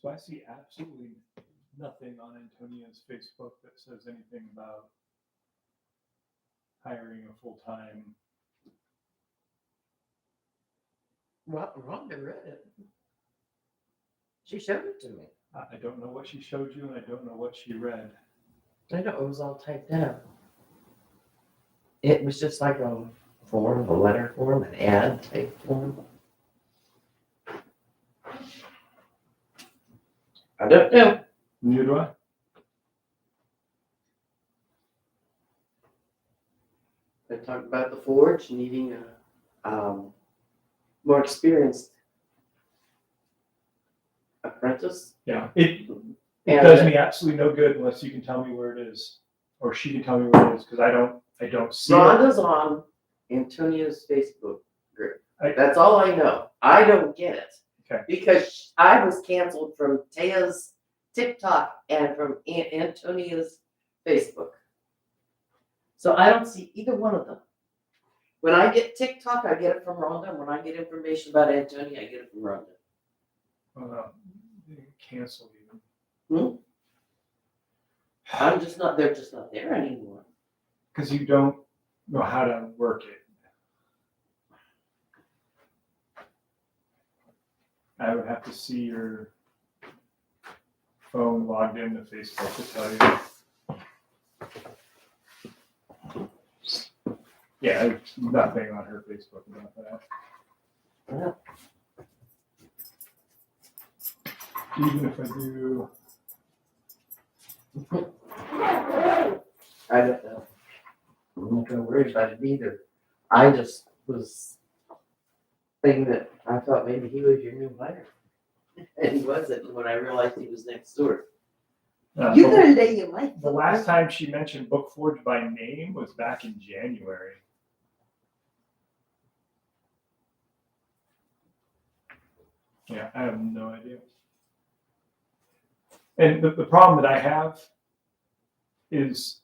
So I see absolutely nothing on Antonia's Facebook that says anything about hiring a full-time. Rhonda read it. She showed it to me. I don't know what she showed you, and I don't know what she read. I know it was all typed out. It was just like a form, a letter form, an ad type form. I don't know. Neither do I. They talked about the Forge needing a more experienced apprentice. Yeah, it does me absolutely no good unless you can tell me where it is, or she can tell me where it is, because I don't see it. Rhonda's on Antonia's Facebook group. I- That's all I know. I don't get it. Okay. Because I was canceled from Taya's TikTok and from Antonia's Facebook. So I don't see either one of them. When I get TikTok, I get it from Rhonda. When I get information about Antonia, I get it from Rhonda. Cancel even. I'm just not, they're just not there anymore. Because you don't know how to work it. I would have to see your phone logged into Facebook to tell you. Yeah, there's nothing on her Facebook about that. Yeah. Even if I do. I don't know. I'm not gonna worry about it either. I just was thinking that I thought maybe he was your new hire. And he wasn't when I realized he was next door. You gonna lay your life. The last time she mentioned Bookforge by name was back in January. Yeah, I have no idea. And the problem that I have is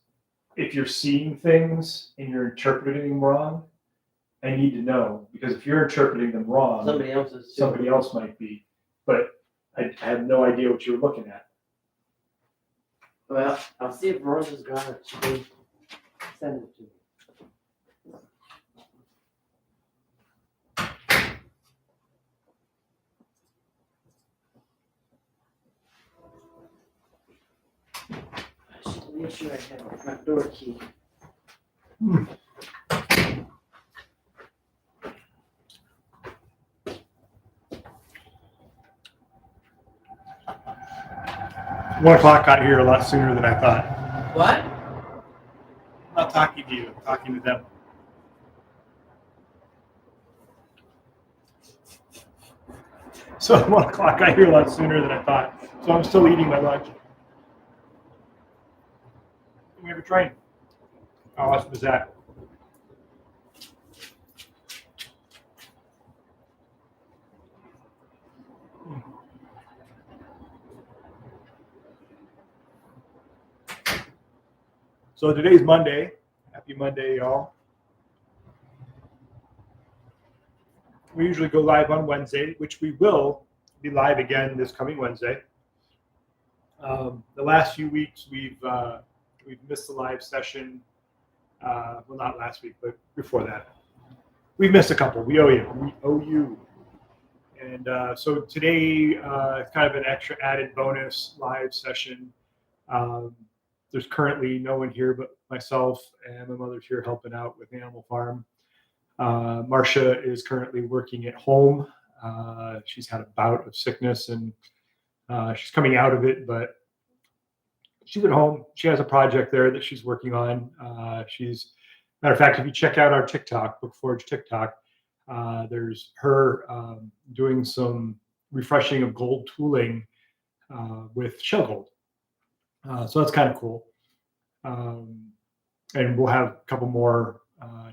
if you're seeing things and you're interpreting them wrong, I need to know, because if you're interpreting them wrong, Somebody else might be. But I have no idea what you're looking at. Well, I'll see if Rhonda's got it. She can send it to me. I should make sure I have my front door key. One o'clock got here a lot sooner than I thought. What? I'm not talking to you, I'm talking to them. So 1 o'clock got here a lot sooner than I thought. So I'm still eating my lunch. We have a train. How awesome is that? So today's Monday. Happy Monday, y'all. We usually go live on Wednesday, which we will be live again this coming Wednesday. The last few weeks we've missed the live session. Well, not last week, but before that. We've missed a couple. We owe you. And so today, it's kind of an extra added bonus live session. There's currently no one here but myself, and my mother's here helping out with Animal Farm. Marcia is currently working at home. She's had a bout of sickness, and she's coming out of it, but she's at home. She has a project there that she's working on. Matter of fact, if you check out our TikTok, Bookforge TikTok, there's her doing some refreshing of gold tooling with shell gold. So that's kind of cool. And we'll have a couple more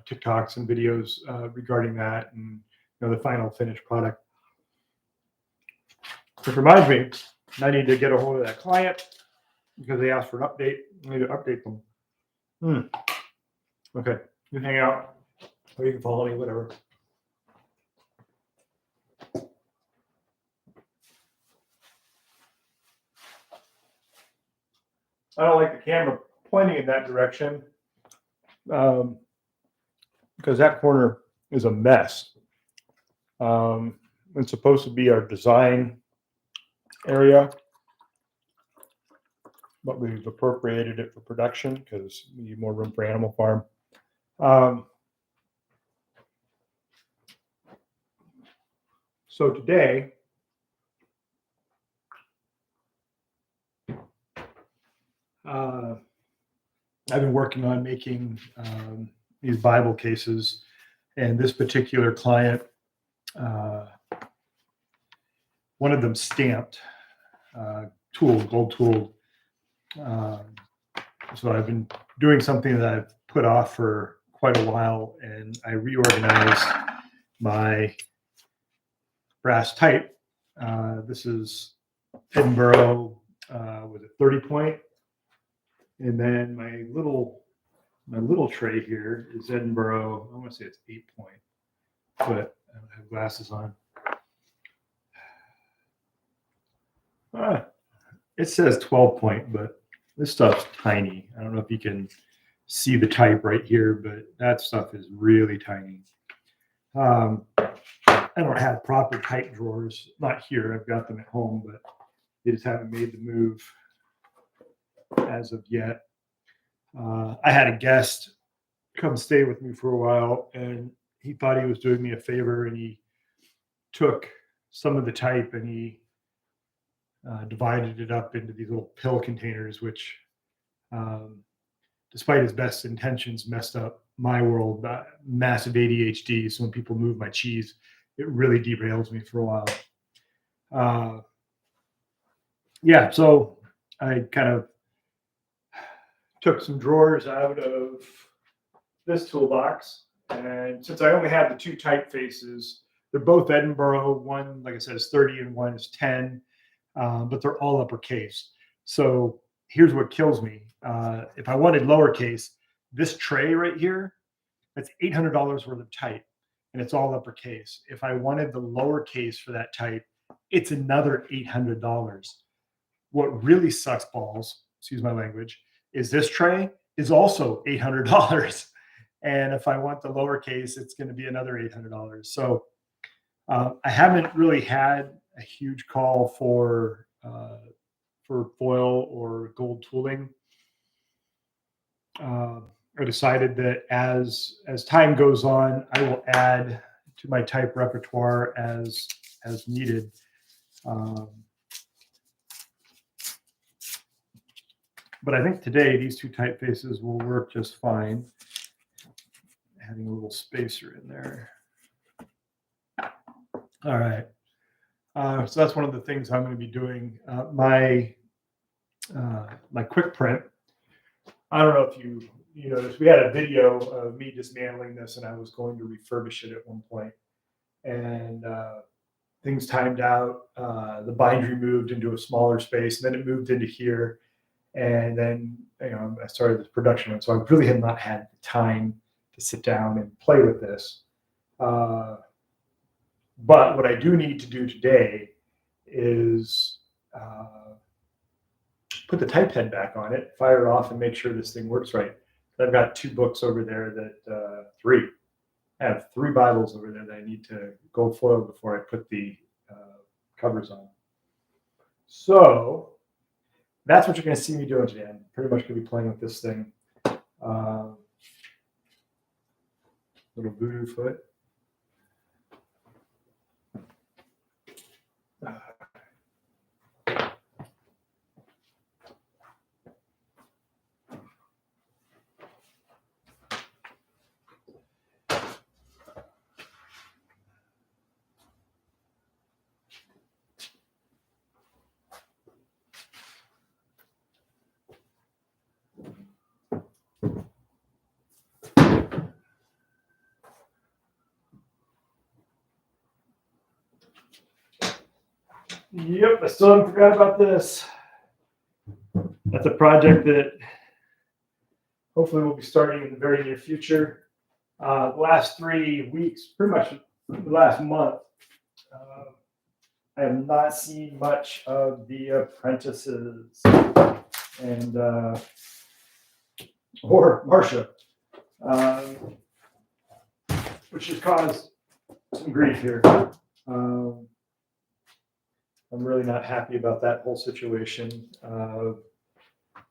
TikToks and videos regarding that, and the final finished product. Which reminds me, I need to get a hold of that client because they asked for an update. I need to update them. Okay, you hang out, or you can follow me, whatever. I don't like the camera pointing in that direction because that corner is a mess. It's supposed to be our design area, but we've appropriated it for production because we need more room for Animal Farm. So today, I've been working on making these Bible cases, and this particular client, one of them stamped, gold tooled. So I've been doing something that I've put off for quite a while, and I reorganized my brass type. This is Edinburgh with a 30 point. And then my little tray here is Edinburgh. I want to say it's 8 point, but I don't have glasses on. It says 12 point, but this stuff's tiny. I don't know if you can see the type right here, but that stuff is really tiny. I don't have proper type drawers. Not here. I've got them at home, but they just haven't made the move as of yet. I had a guest come stay with me for a while, and he thought he was doing me a favor, and he took some of the type and he divided it up into these little pill containers, which, despite his best intentions, messed up my world. Massive ADHD, so when people move my cheese, it really derails me for a while. Yeah, so I kind of took some drawers out of this toolbox, and since I only have the two typefaces, they're both Edinburgh. One, like I said, is 30 and one is 10, but they're all uppercase. So here's what kills me. If I wanted lowercase, this tray right here, that's $800 worth of type, and it's all uppercase. If I wanted the lowercase for that type, it's another $800. What really sucks balls, excuse my language, is this tray is also $800. And if I want the lowercase, it's going to be another $800. So I haven't really had a huge call for foil or gold tooling. I decided that as time goes on, I will add to my type repertoire as needed. But I think today these two typefaces will work just fine. Having a little spacer in there. All right. So that's one of the things I'm going to be doing. My quick print. I don't know if you noticed, we had a video of me dismantling this, and I was going to refurbish it at one point, and things timed out. The bindery moved into a smaller space, and then it moved into here, and then I started this production run. So I really have not had the time to sit down and play with this. But what I do need to do today is put the type head back on it, fire it off, and make sure this thing works right. I've got two books over there I have three Bibles over there that I need to gold foil before I put the covers on. So that's what you're going to see me doing today. I'm pretty much going to be playing with this thing. Little voodoo foot. Yep, I still haven't forgot about this. That's a project that hopefully we'll be starting in the very near future. The last 3 weeks, pretty much the last month, I have not seen much of the apprentices. and or Marcia, which has caused some grief here. I'm really not happy about that whole situation.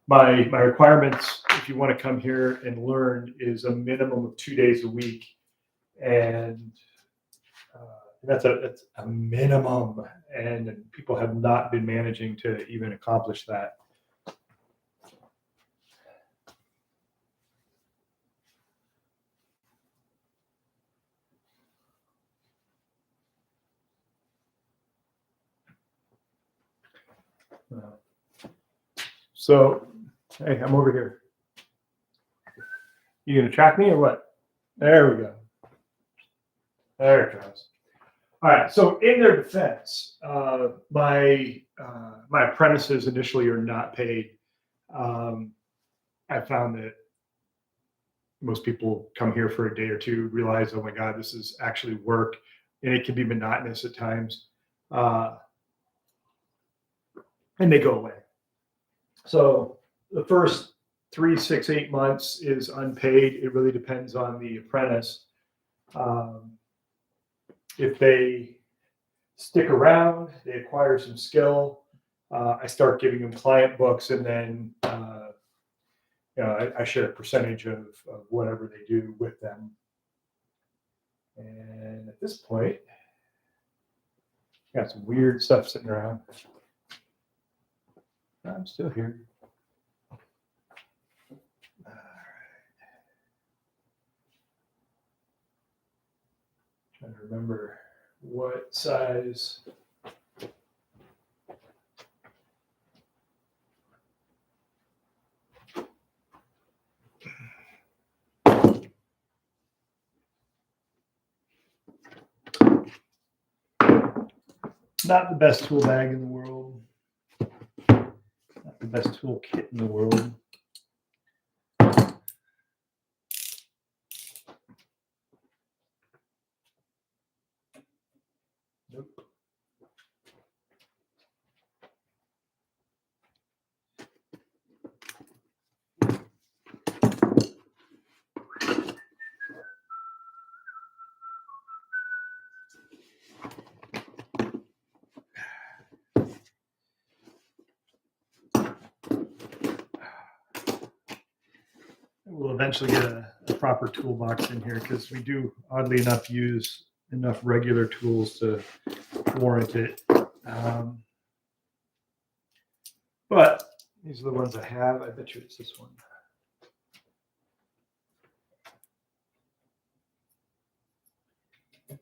My requirements, if you want to come here and learn, is a minimum of 2 days a week, and that's a minimum, and people have not been managing to even accomplish that. So, hey, I'm over here. You gonna track me or what? There we go. There it goes. All right. So, in their defense, my apprentices initially are not paid. I found that most people come here for a day or two, realize, oh my God, this is actually work, and it can be monotonous at times, and they go away. So the first 3, 6, 8 months is unpaid. It really depends on the apprentice. If they stick around, they acquire some skill. I start giving them client books, and then I share a percentage of whatever they do with them. And at this point, got some weird stuff sitting around. I'm still here. All right. Trying to remember what size. Not the best tool bag in the world. Not the best tool kit in the world. Nope. We'll eventually get a proper toolbox in here, because we do, oddly enough, use enough regular tools to warrant it. But these are the ones I have. I bet you it's this one. There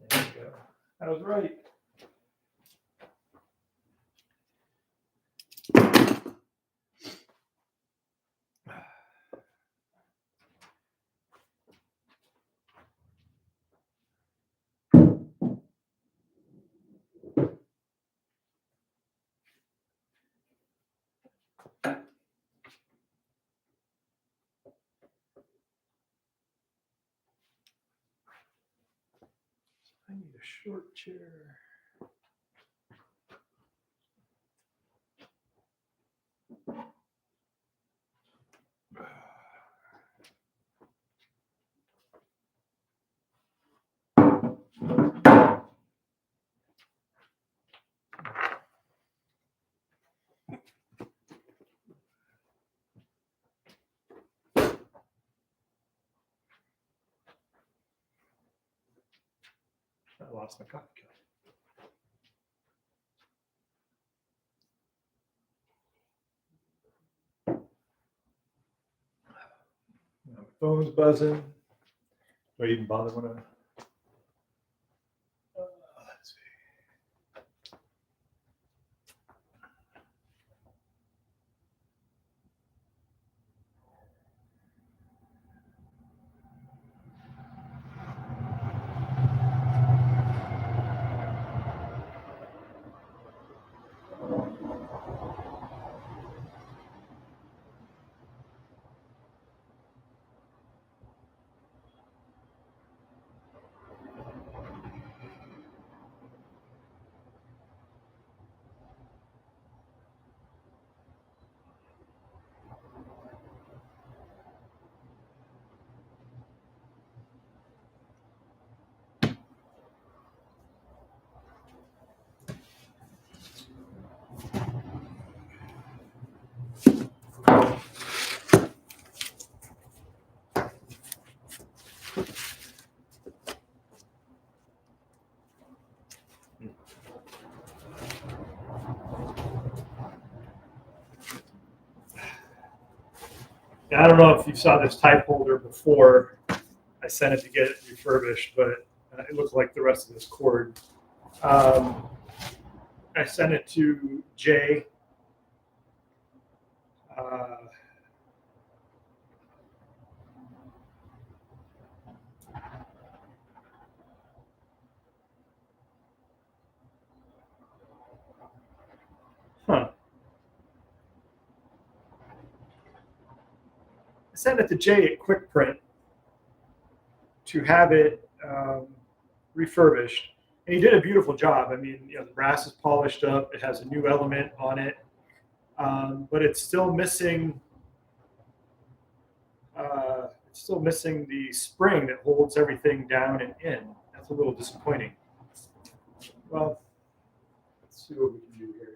you go. I was right. I need a short chair. I lost my coffee cup. My phone's buzzing. Do I even bother when I? Let's see. And I don't know if you saw this type holder before. I sent it to get it refurbished, but it looked like the rest of this cord. I sent it to Jay. I sent it to Jay at Quick Print to have it refurbished, and he did a beautiful job. I mean, you know, the brass is polished up. It has a new element on it, but it's still missing. It's still missing the spring that holds everything down and in. That's a little disappointing. Well, let's see what we can do here.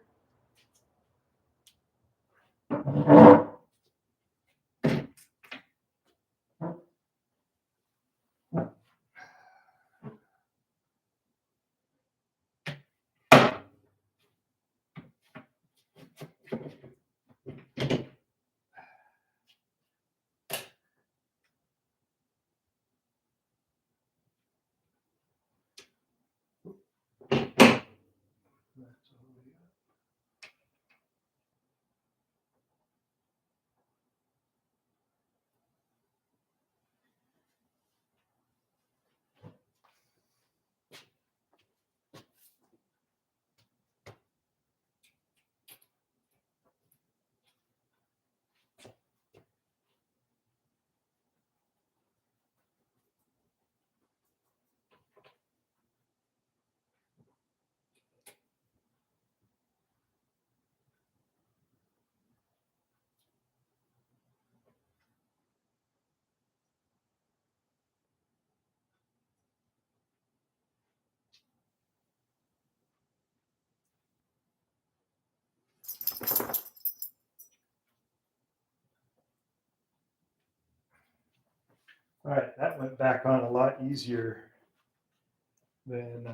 All right, that went back on a lot easier than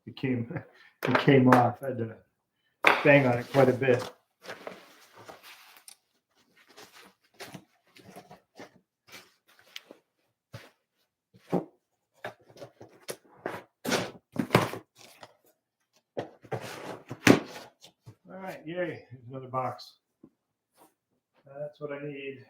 it came off. I had to bang on it quite a bit. All right, yay, here's another box. That's what I need.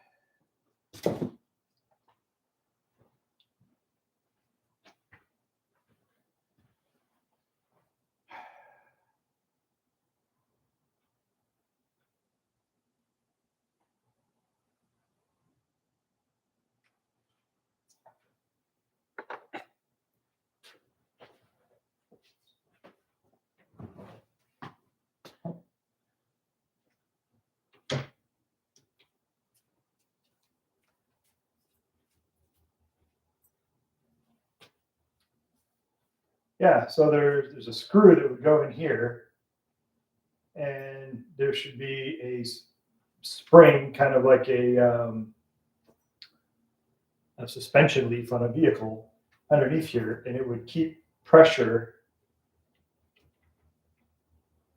Yeah, so there's a screw that would go in here, and there should be a spring, kind of like a suspension leaf on a vehicle underneath here, and it would keep pressure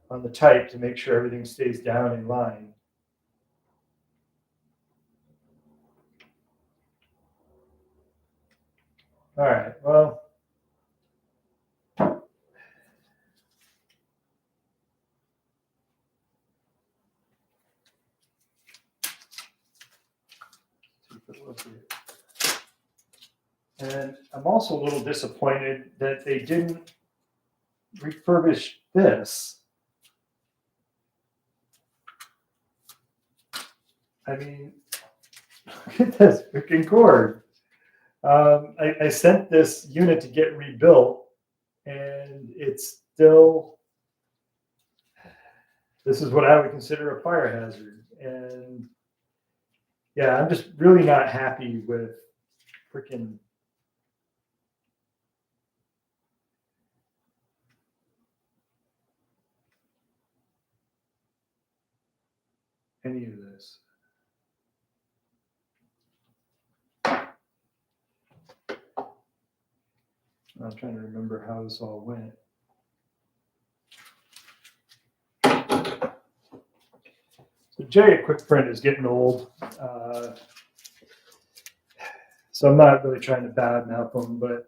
on the type to make sure everything stays down in line. All right, well, and I'm also a little disappointed that they didn't refurbish this. I mean, look at this freaking cord. I sent this unit to get rebuilt, and it's still, this is what I would consider a fire hazard. And yeah, I'm just really not happy with freaking any of this. I'm trying to remember how this all went. So Jay at Quick Print is getting old. So I'm not really trying to badmouth him, but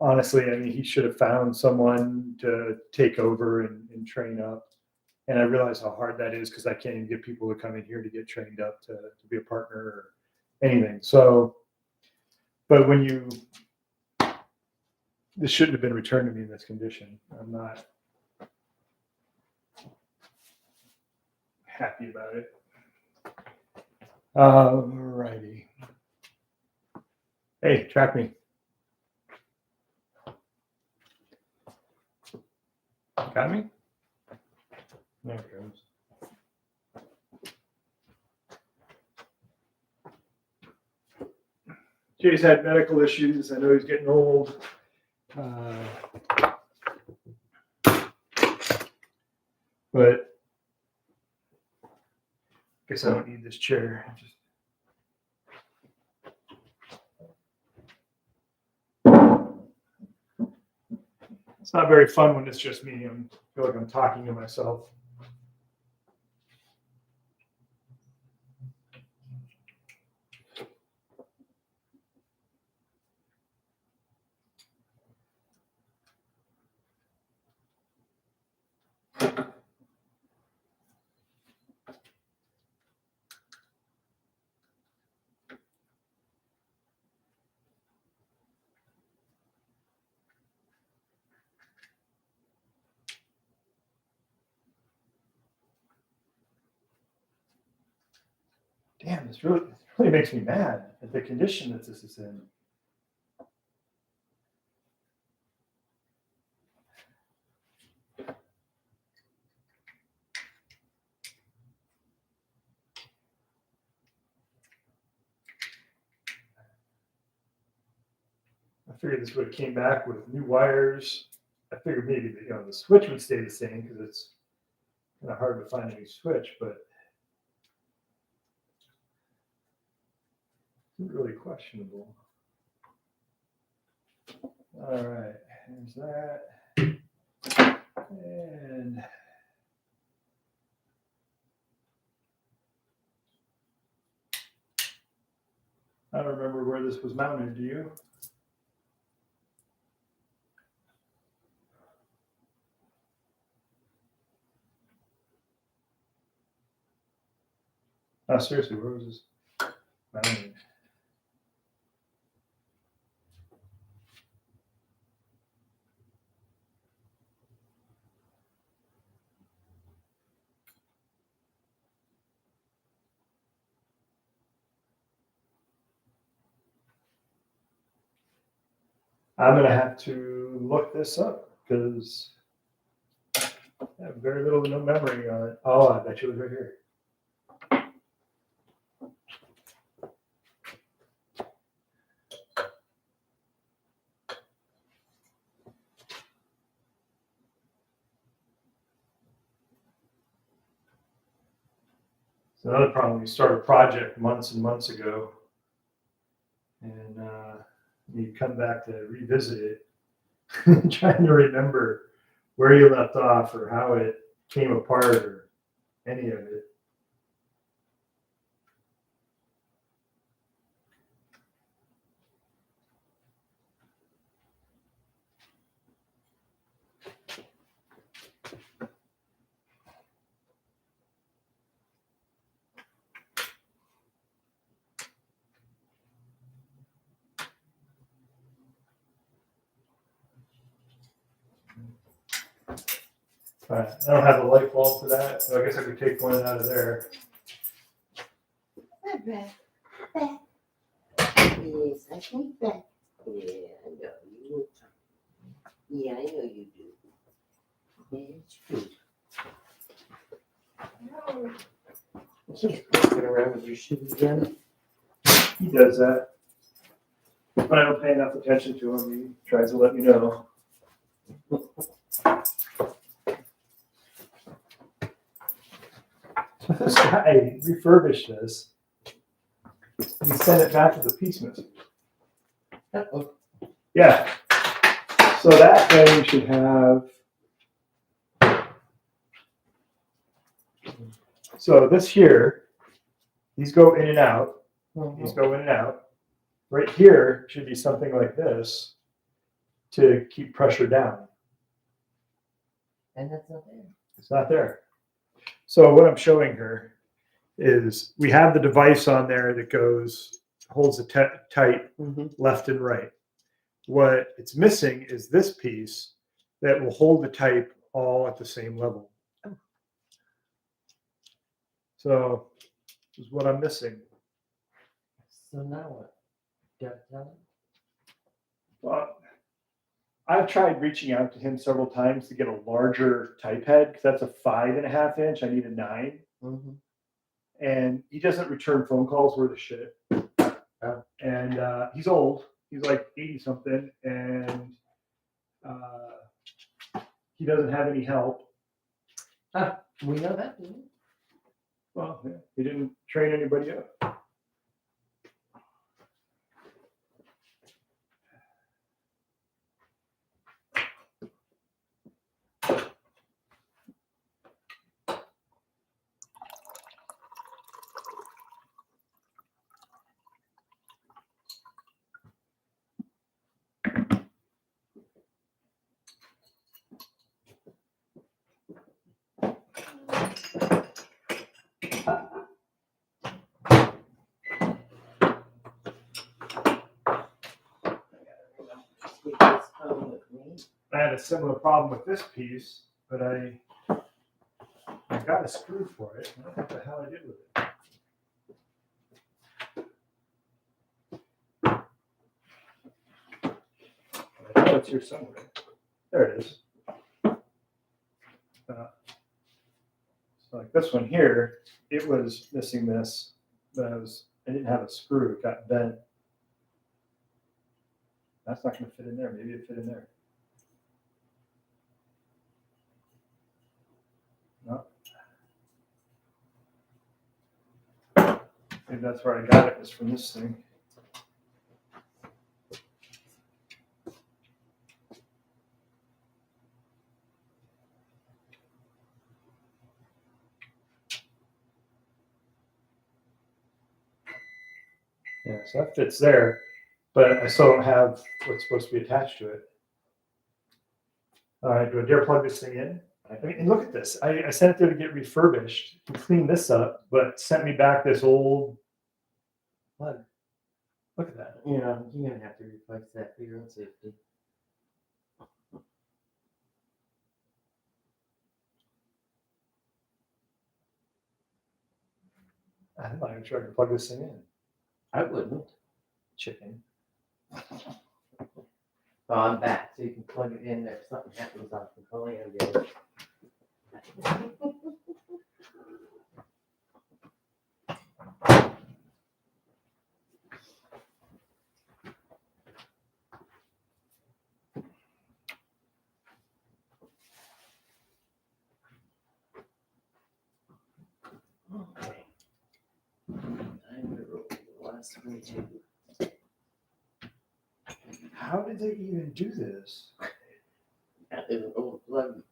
honestly, I mean, he should have found someone to take over and train up. And I realize how hard that is because I can't even get people to come in here to get trained up to be a partner or anything. So, but when you, this shouldn't have been returned to me in this condition. I'm not happy about it. Alrighty. Hey, track me. Got me? There it goes. Jay's had medical issues. I know he's getting old. But I guess I don't need this chair. It's not very fun when it's just me. I feel like I'm talking to myself. Damn, this really makes me mad at the condition that this is in. I figured this would have came back with new wires. I figured maybe the switch would stay the same because it's kind of hard to find a new switch, but it's really questionable. All right, there's that. And I don't remember where this was mounted, do you? Oh, seriously, where was this mounted? I'm going to have to look this up because I have very little to no memory on it. Oh, I bet you it was right here. It's another problem. You start a project months and months ago, and you come back to revisit it, trying to remember where you left off or how it came apart or any of it. All right, I don't have a light bulb for that, so I guess I could take one out of there. Back. Yes, I think back. Yeah, I know you. Yeah, I know you do. Yeah, it's true. Get around with your shoes again. He does that. When I don't pay enough attention to him, he tries to let me know. This guy refurbished this. He sent it back with a piece missing. Uh-oh. Yeah. So that thing should have So this here, these go in and out. These Mhm. go in and out. Right here should be something like this to keep pressure down. And that's not there. It's not there. So what I'm showing her is we have the device on there that holds it tight Mhm. left and right. What it's missing is this piece that will hold the type all at the same level. Oh. So this is what I'm missing. So now what? Do I tell him? Well, I've tried reaching out to him several times to get a larger type head because that's a 5.5 inch. I need a 9. Mhm. And he doesn't return phone calls worth a shit. Oh. And he's old. He's like 80 something, and he doesn't have any help. We know that, didn't we? Well, yeah, he didn't train anybody up. Take this home with me. I had a similar problem with this piece, but I got a screw for it. I don't know what the hell I did with it. I know it's here somewhere. There it is. So like this one here, it was missing this, but I didn't have a screw. It got bent. That's not going to fit in there. Maybe it fit in there. No. Maybe that's where I got it, was from this thing. Yeah, so that fits there, but I still don't have what's supposed to be attached to it. All right, do I dare plug this thing in? I mean, and look at this. I sent it there to get refurbished and clean this up, but sent me back this old plug. Look at that. You know, you're gonna have to replace that for your own safety. I'm not even sure I can plug this thing in. I wouldn't. Chicken. Oh, I'm back, so you can plug it in there if something happens on the land. Yeah. Okay. I'm gonna roll the last one too. How did they even do this? That is an old plug.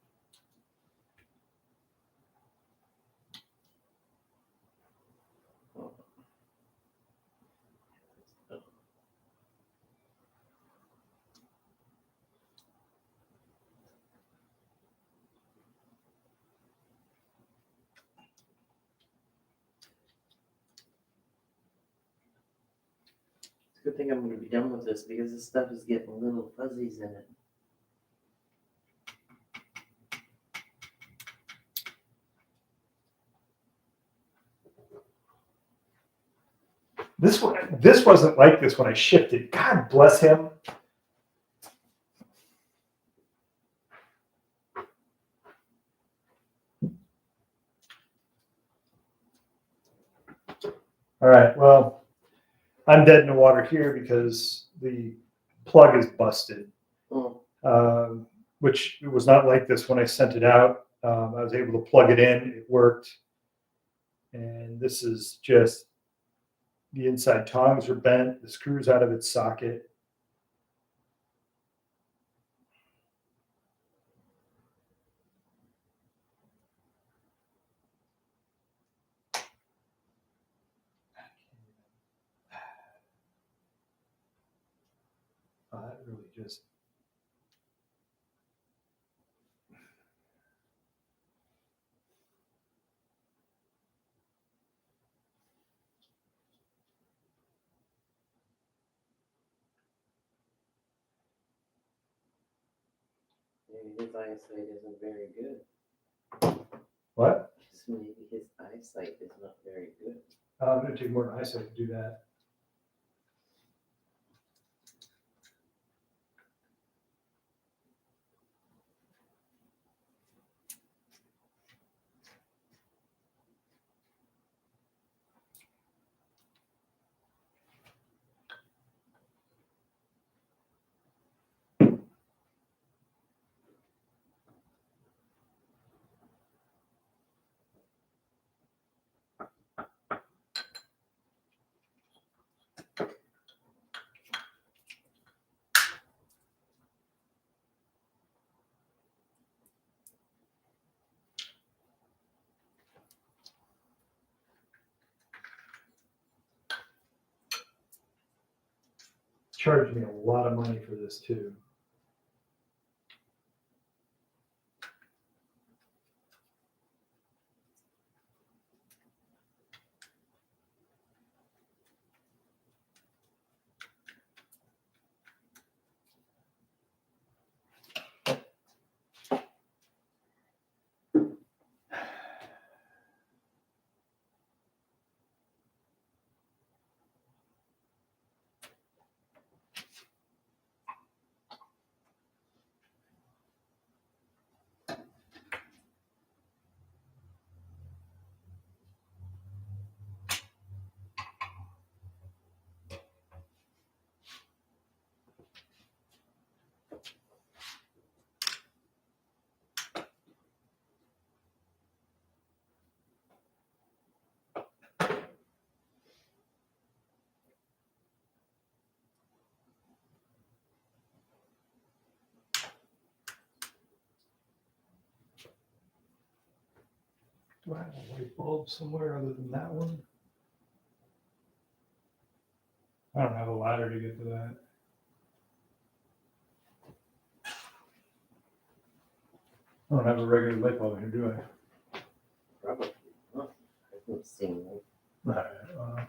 It's a good thing I'm gonna be done with this because this stuff is getting little fuzzies in it. This wasn't like this when I shipped it. God bless him. All right, well, I'm dead in the water here because the plug is busted, which was not like this when I sent it out. I was able to plug it in, it worked. And this is just the inside tongs are bent, the screw's out of its socket. really just. Maybe his eyesight isn't very good. What? Just maybe his eyesight is not very good. I'm going to take more than eyesight to do that. Charged me a lot of money for this too. Do I have a light bulb somewhere other than that one? I don't have a ladder to get to that. I don't have a regular light bulb here, do I? Probably not. I haven't seen one. All right.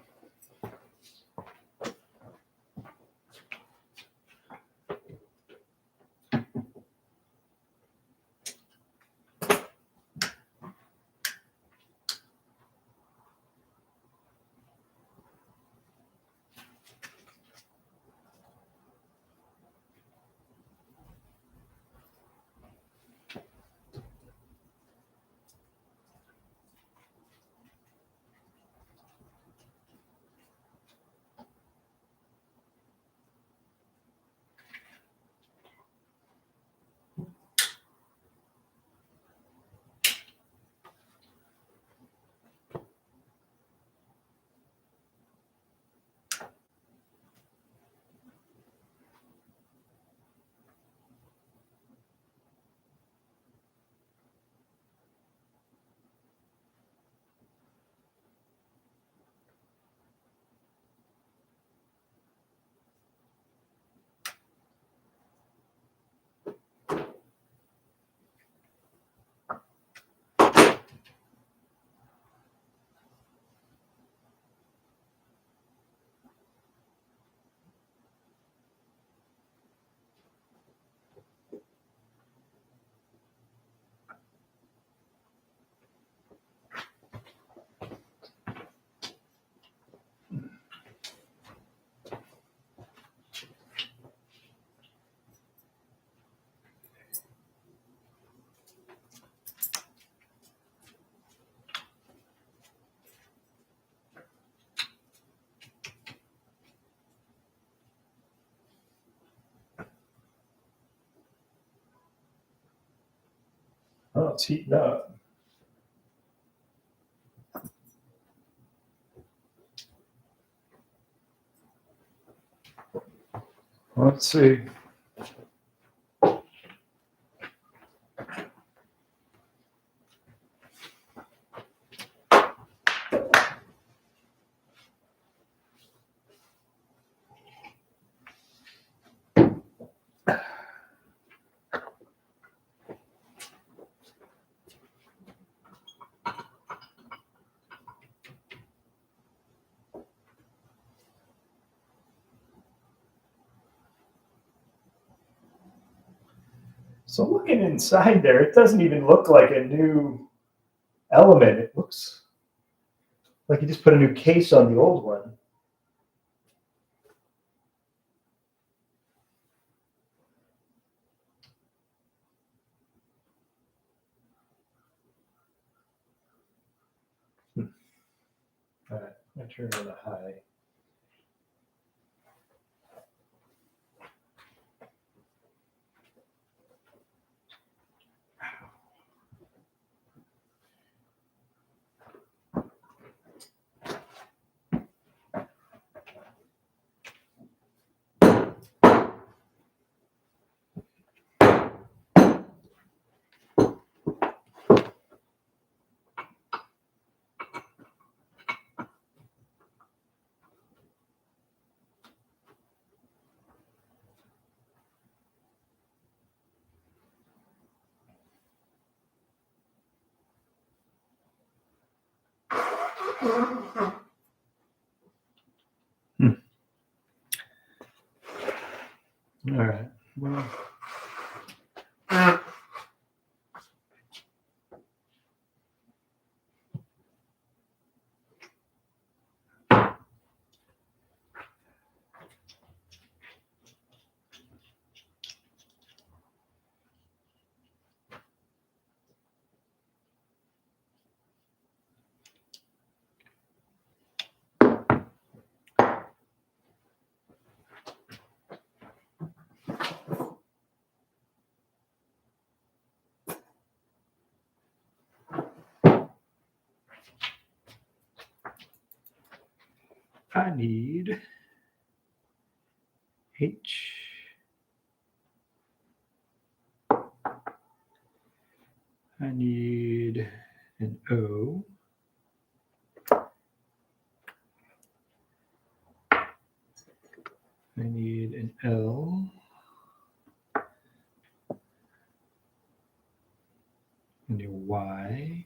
Oh, it's heating up. Let's see. So looking inside there, it doesn't even look like a new element. It looks like you just put a new case on the old one. All right, I turn it on a high. All right. Well. I need H. I need an O. I need an L. I need a Y.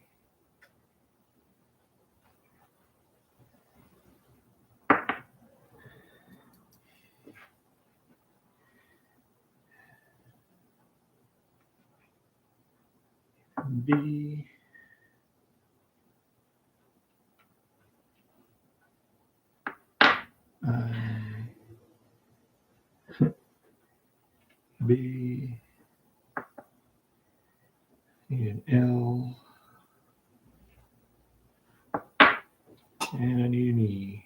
B. I. B. Need an L. And I need an E.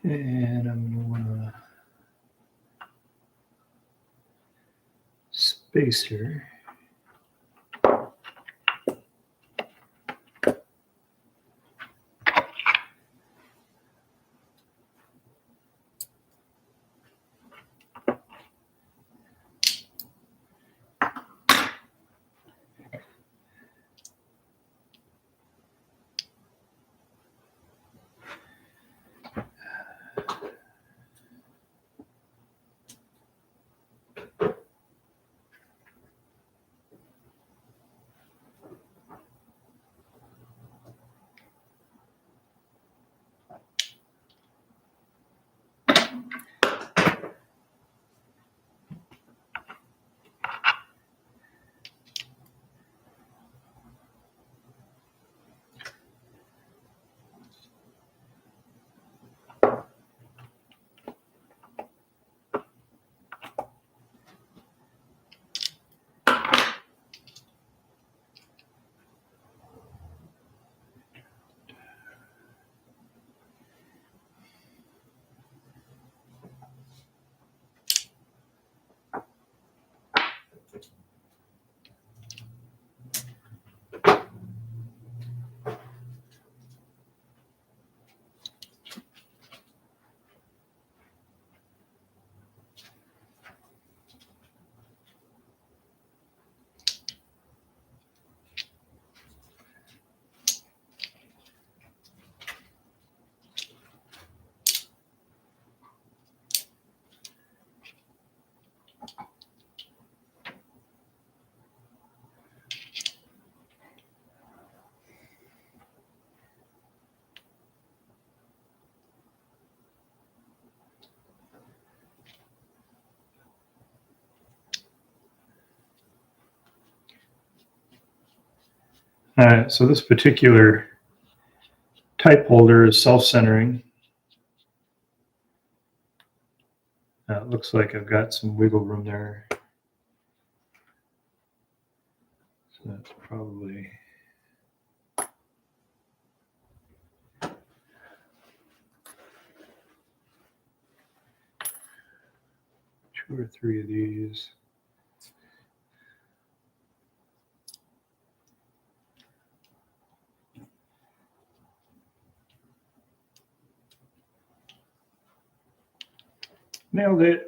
And I'm going to want a spacer. All right, so this particular type holder is self-centering. It looks like I've got some wiggle room there. So that's probably... two or three of these. Nailed it.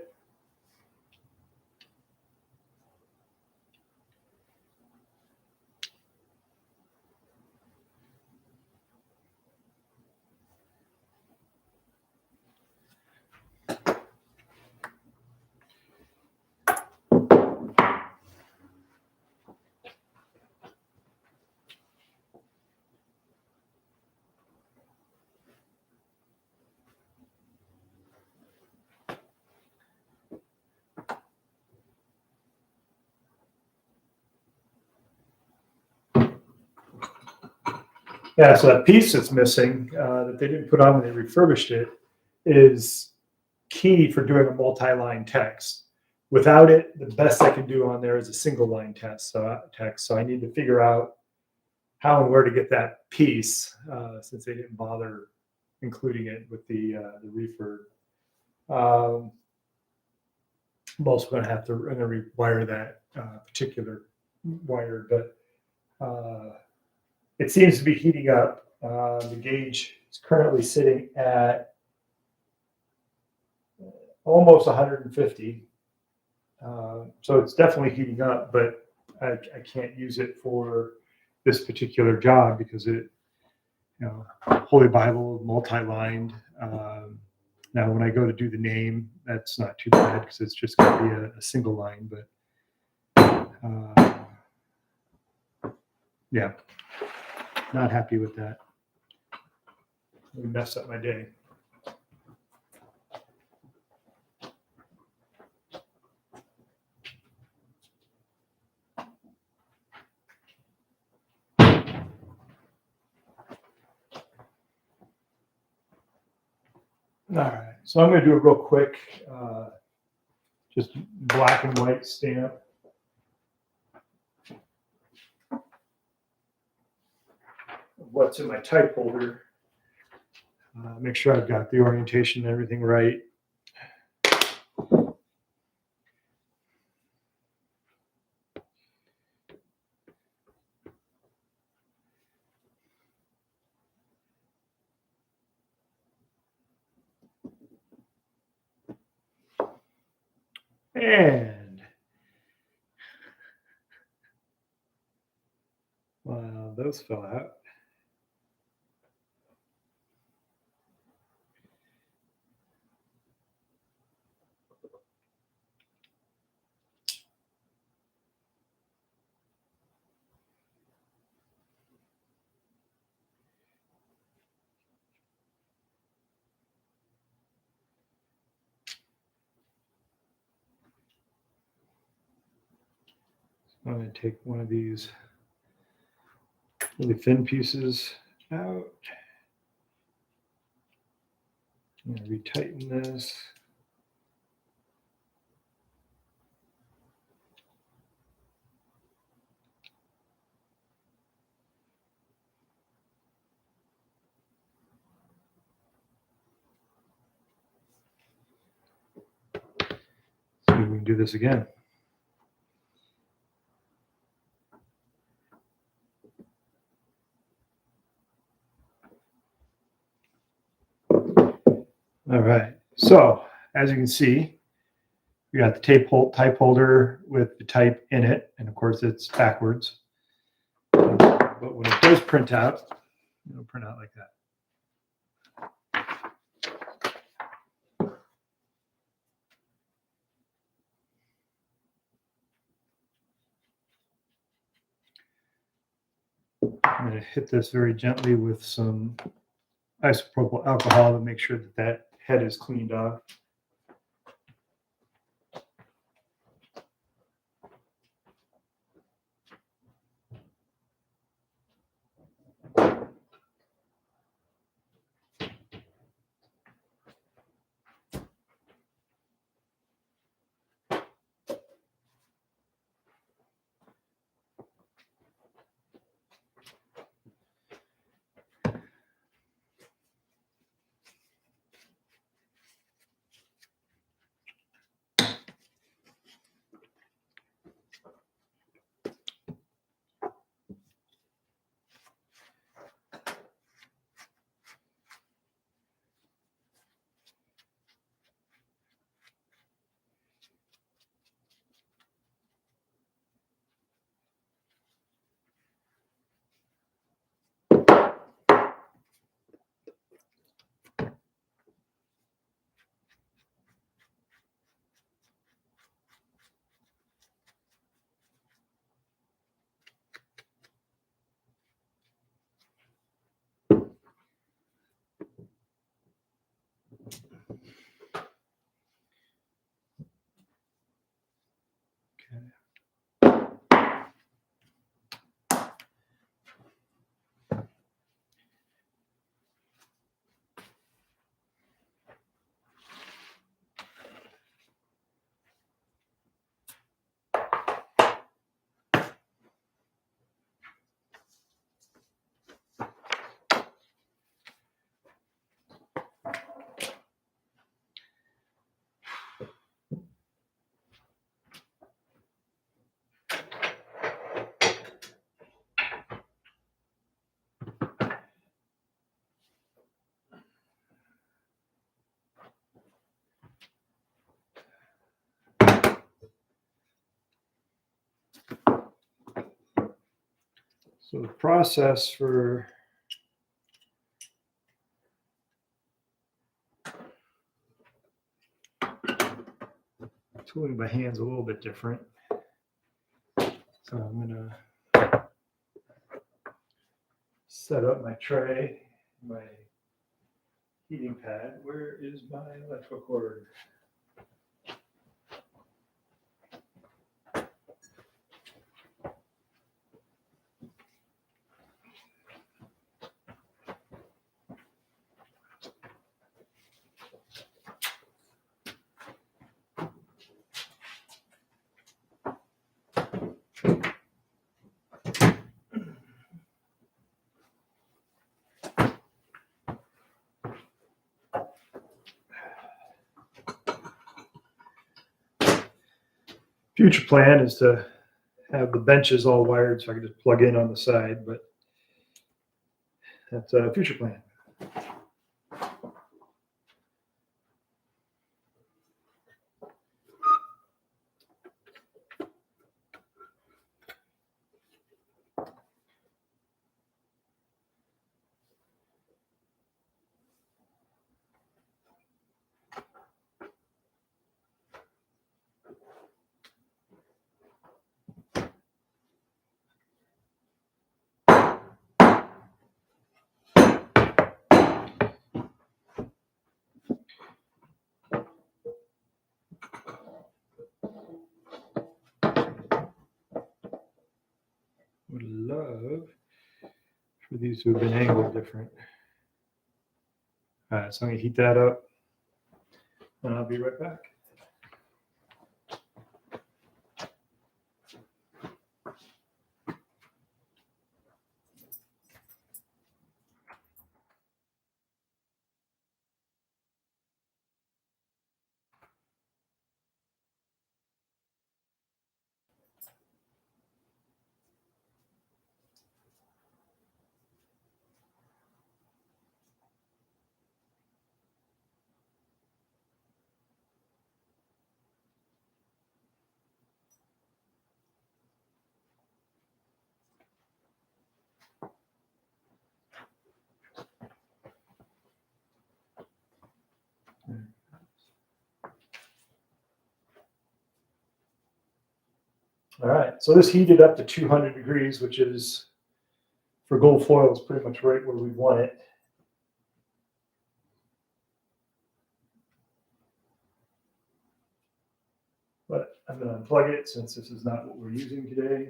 Yeah, so that piece that's missing that they didn't put on when they refurbished it is key for doing a multi-line text. Without it, the best I can do on there is a single line text. So I need to figure out how and where to get that piece since they didn't bother including it with the refurb. I'm also going to have to rewire that particular wire, but it seems to be heating up. The gauge is currently sitting at almost 150. So it's definitely heating up, but I can't use it for this particular job because it, Holy Bible, multi-lined. Now, when I go to do the name, that's not too bad because it's just going to be a single line, but yeah, not happy with that. It messed up my day. All right, so I'm going to do a real quick, just black and white stamp. What's in my type holder. Make sure I've got the orientation and everything right. And wow, those fell out. I'm going to take one of these really thin pieces out. I'm going to retighten this. See if we can do this again. All right, so as you can see, we got the type holder with the type in it, and of course it's backwards. But when it does print out, it'll print out like that. I'm going to hit this very gently with some isopropyl alcohol to make sure that that head is cleaned off. So the process for tooling by hand's a little bit different. So I'm gonna set up my tray, my heating pad. Where is my electrical cord? Future plan is to have the benches all wired so I can just plug in on the side, but that's a future plan. Would love for these to have been angled different. All right, so I'm gonna heat that up and I'll be right back. All right, so this heated up to 200 degrees, which is for gold foil is pretty much right where we want it. But I'm going to unplug it since this is not what we're using today.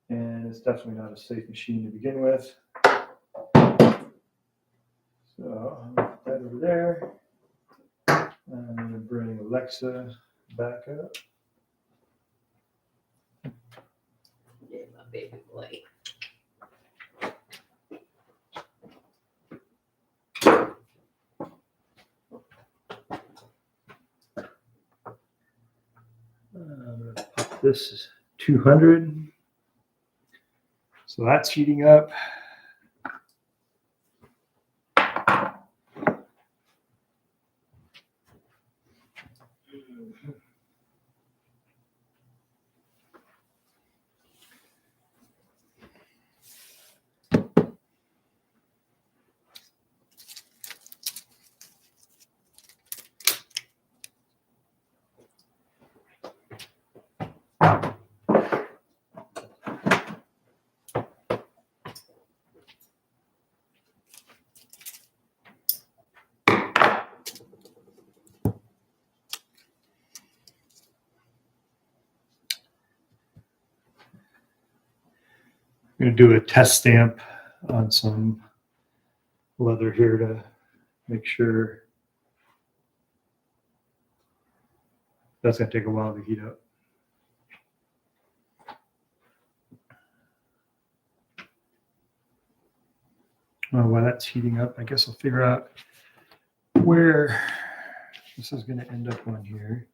And it's definitely not a safe machine to begin with. So I'm going to put that over there. I'm going to bring Alexa back up. Yeah, my baby boy. I'm going to pop this 200. So that's heating up. I'm going to do a test stamp on some leather here to make sure. That's going to take a while to heat up. Well, while that's heating up, I guess I'll figure out where this is going to end up on here.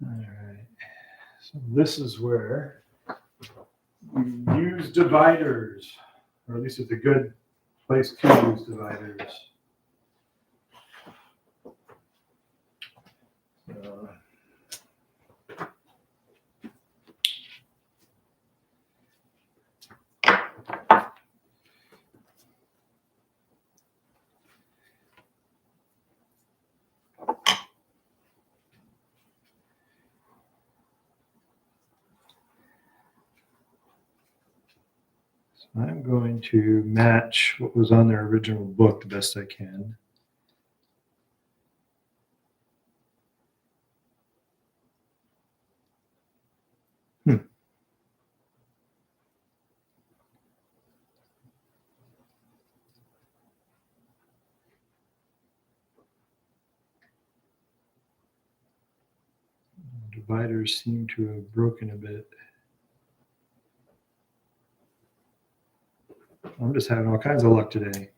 All right, so this is where we use dividers, or at least it's a good place to use dividers. I'm going to match what was on their original book the best I can. Dividers seem to have broken a bit. I'm just having all kinds of luck today.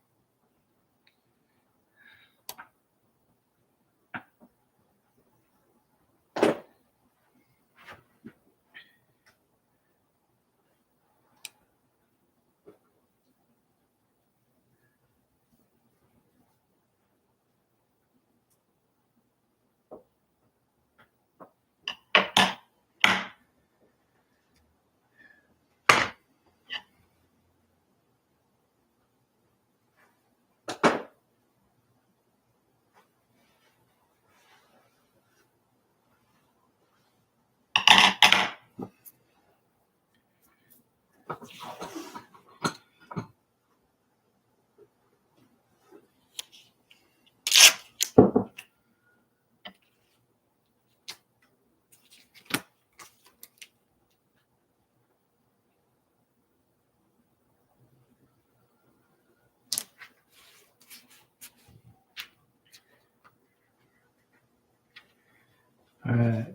All right,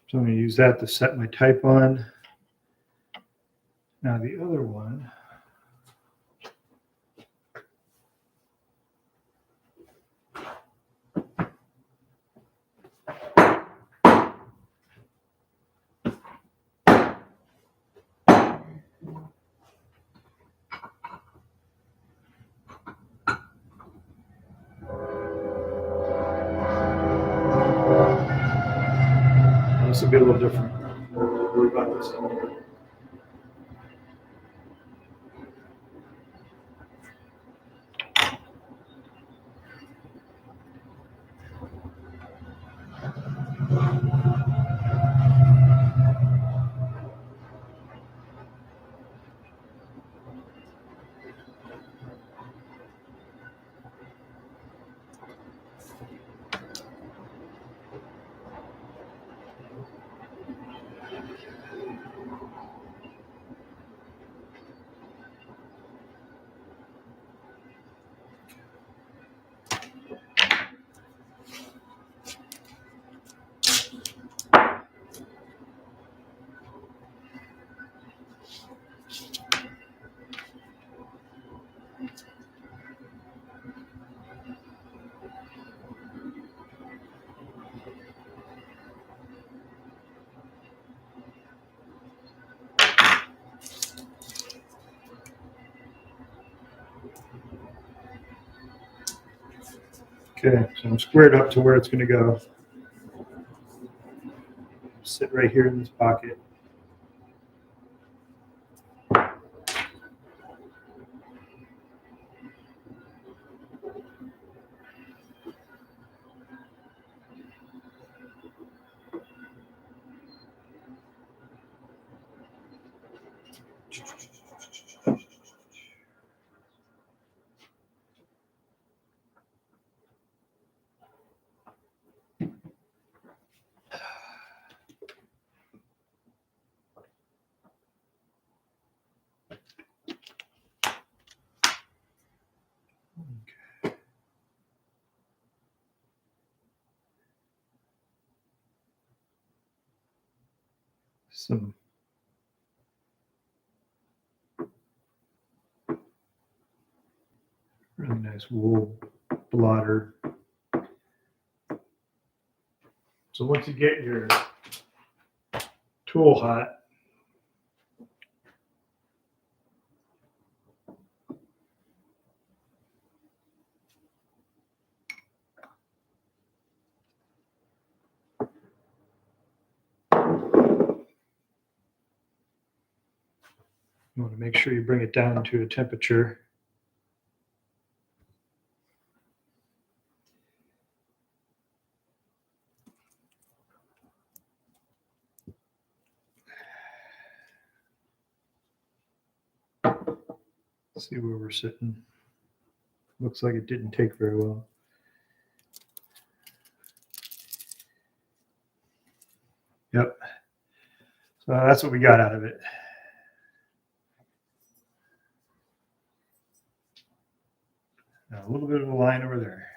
so I'm going to use that to set my type on. Now the other one, this will be a little different. Don't worry about this. Okay, so I'm squared up to where it's going to go. Sit right here in this pocket. some really nice wool blotter. So once you get your tool hot, you want to make sure you bring it down to a temperature. See where we're sitting. Looks like it didn't take very well. Yep. So that's what we got out of it. Now, a little bit of a line over there.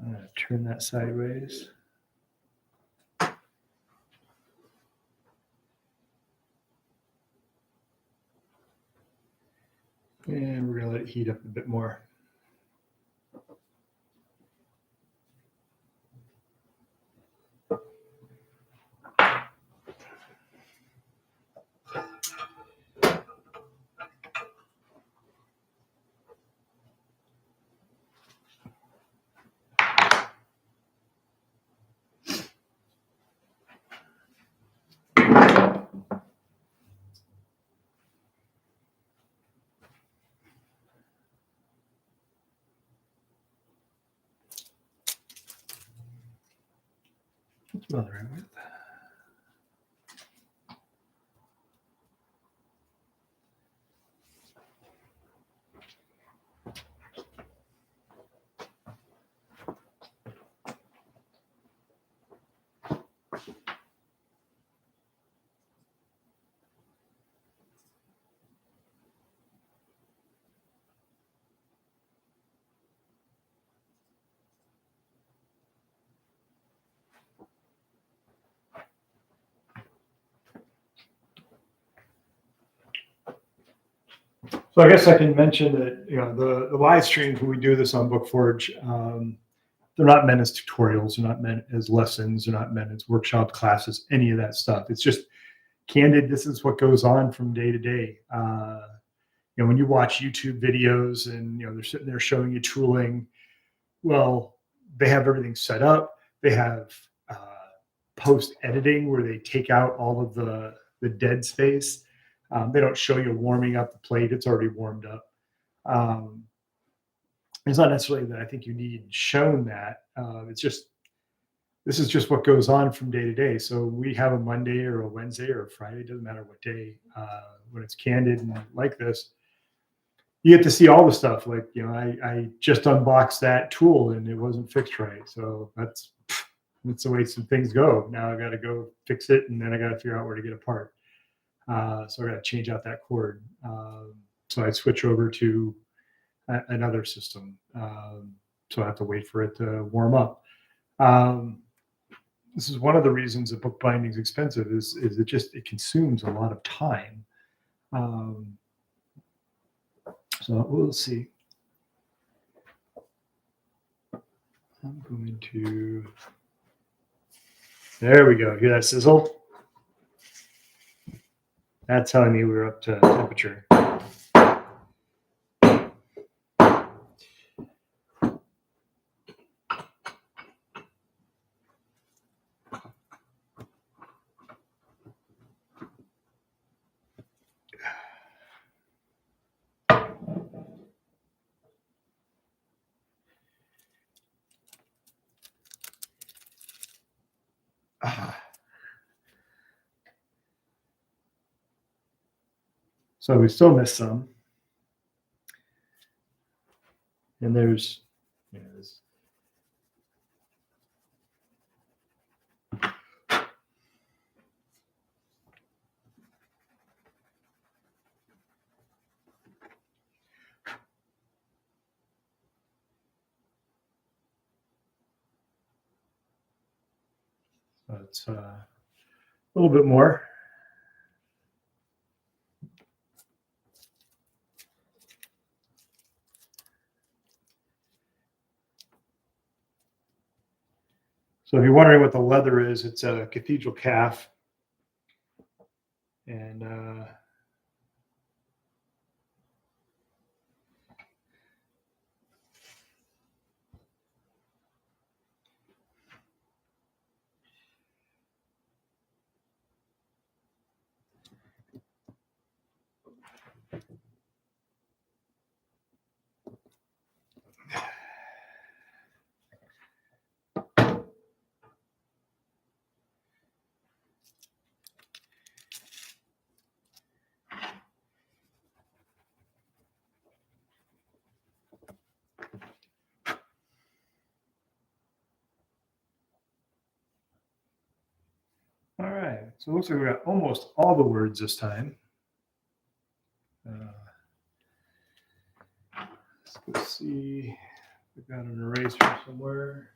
I'm going to turn that sideways. And we're going to let it heat up a bit more. That's about the right width. So I guess I can mention that, you know, the live streams when we do this on Bookforge, they're not meant as tutorials, they're not meant as lessons, they're not meant as workshop classes, any of that stuff. It's just candid. This is what goes on from day to day. You know, when you watch YouTube videos and, you know, they're sitting there showing you tooling, well, they have everything set up. They have post editing where they take out all of the dead space. They don't show you warming up the plate. It's already warmed up. It's not necessarily that I think you need shown that. It's just, this is just what goes on from day to day. So we have a Monday or a Wednesday or a Friday, doesn't matter what day, when it's candid and like this, you get to see all the stuff. Like, you know, I just unboxed that tool and it wasn't fixed right. So that's the way some things go. Now I got to go fix it, and then I got to figure out where to get a part. So I got to change out that cord. So I switch over to another system. So I have to wait for it to warm up. This is one of the reasons that bookbinding is expensive. Is it consumes a lot of time. So we'll see. I'm going to. There we go. Hear that sizzle? That's telling me we're up to temperature. So we still missed some. And there's, you know, this. but a little bit more. So if you're wondering what the leather is, it's a cathedral calf. And all right, so it looks like we got almost all the words this time. Let's go see. We've got an eraser somewhere.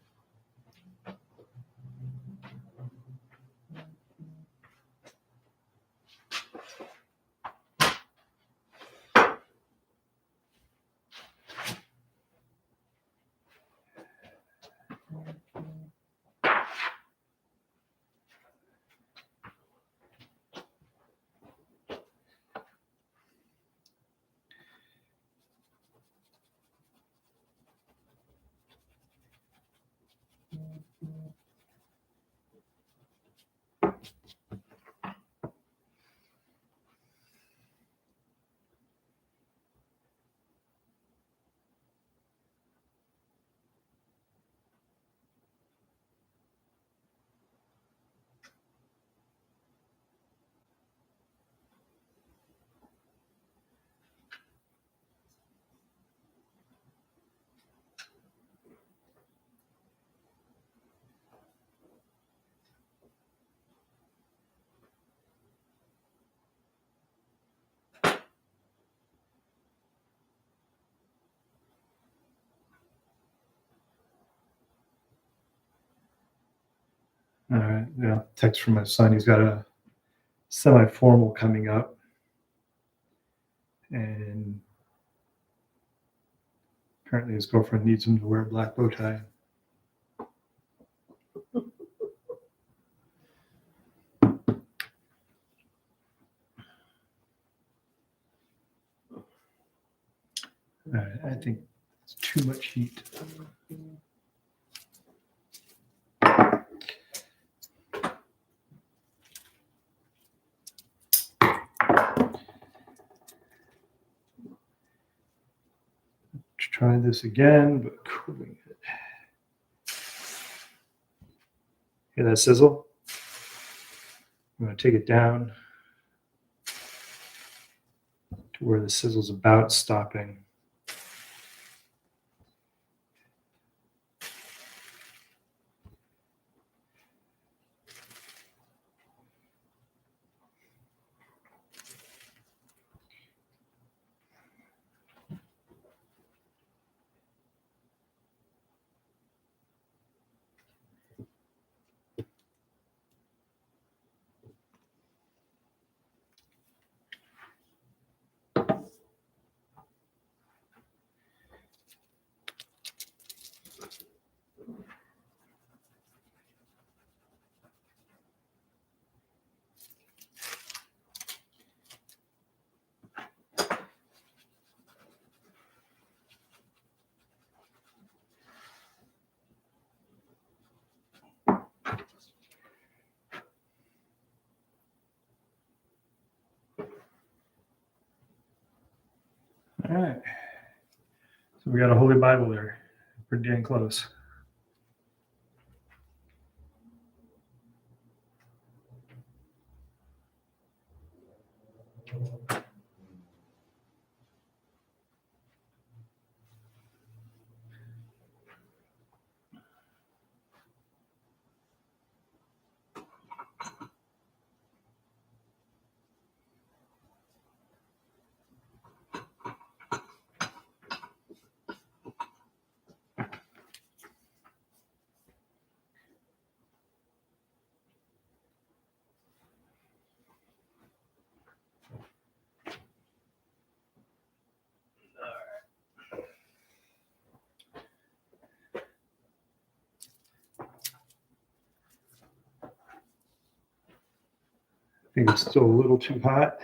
All right, yeah, text from my son. He's got a semi-formal coming up. And apparently his girlfriend needs him to wear a black bow tie. All right, I think it's too much heat. Let's try this again, but cooling it. Hear that sizzle? I'm going to take it down to where the sizzle's about stopping. All right. So we got a Holy Bible there. Pretty dang close. think it's still a little too hot.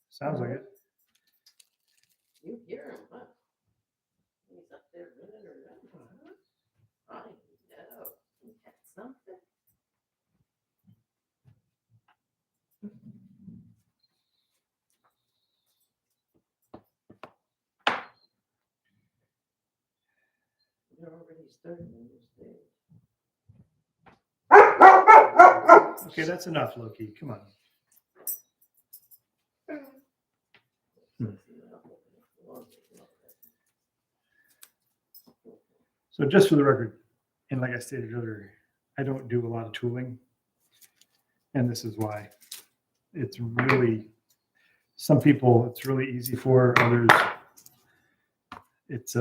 Sounds like it. You hear him, huh? He's up there running around. I know. He got something. You're already starting on this day. Okay, that's enough, Loki. Come on. So just for the record, and like I stated earlier, I don't do a lot of tooling. And this is why. It's really, some people it's really easy for, others it's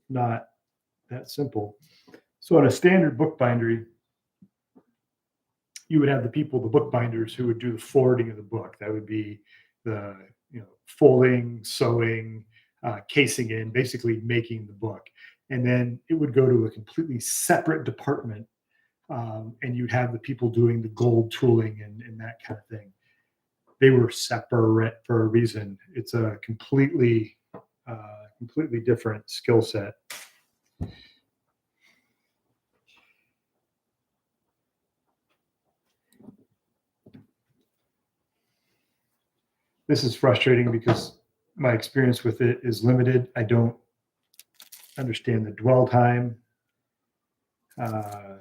not that simple. So in a standard book bindery, you would have the people, the bookbinders, who would do the forwarding of the book. That would be the folding, sewing, casing in, basically making the book. And then it would go to a completely separate department, and you'd have the people doing the gold tooling and that kind of thing. They were separate for a reason. It's a completely different skill set. This is frustrating because my experience with it is limited. I don't understand the dwell time, the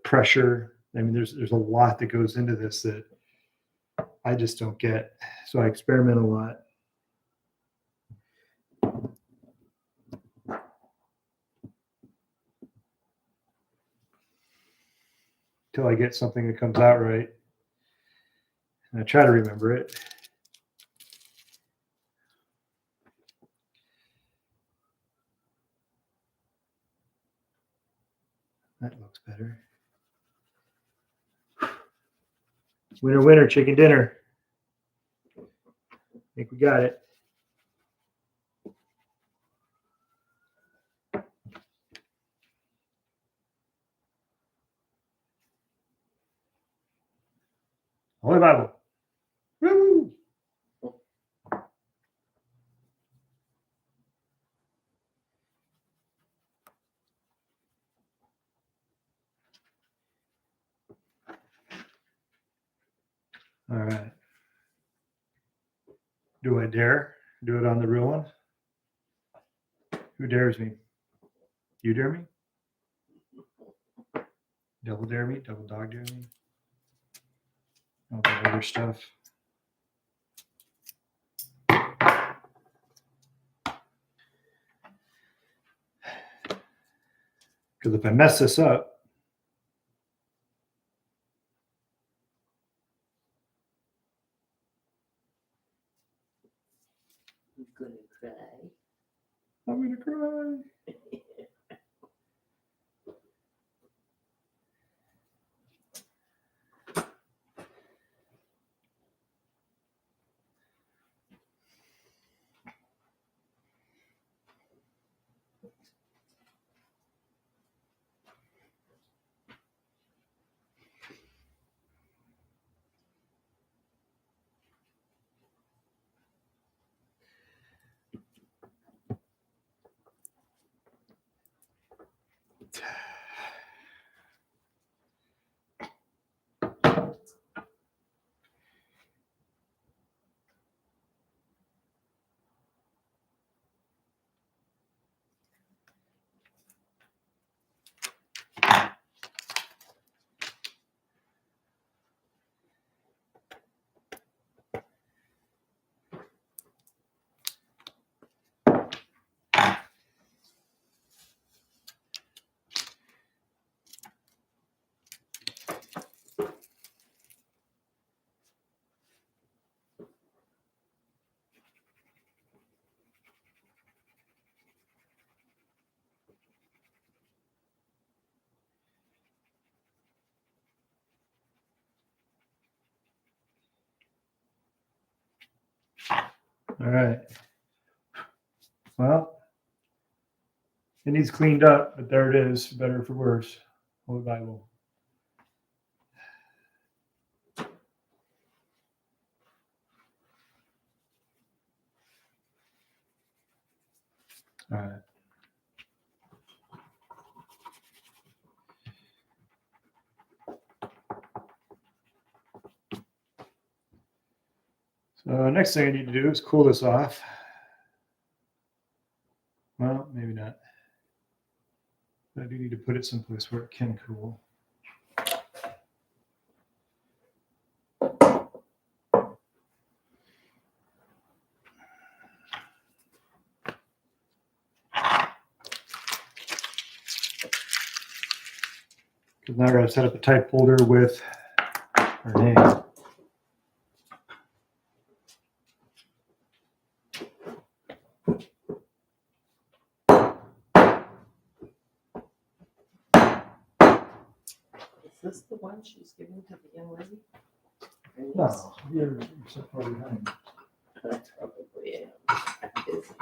pressure. I mean, there's a lot that goes into this that I just don't get. So I experiment a lot. Till I get something that comes out right. And I try to remember it. That looks better. Winner, winner, chicken dinner. I think we got it. Holy Bible. Woo! All right. Do I dare do it on the real one? Who dares me? You dare me? Double dare me? Double dog dare me? All that other stuff. Because if I mess this up, I'm gonna cry. I'm going to cry. All right. Well, it needs cleaned up, but there it is, for better or for worse. Holy Bible. All right. So next thing I need to do is cool this off. Well, maybe not. But I do need to put it someplace where it can cool. Because now I gotta set up a type holder with our name. Is this the one she's giving to the young lady? No, you're so far behind. I probably am. Busy.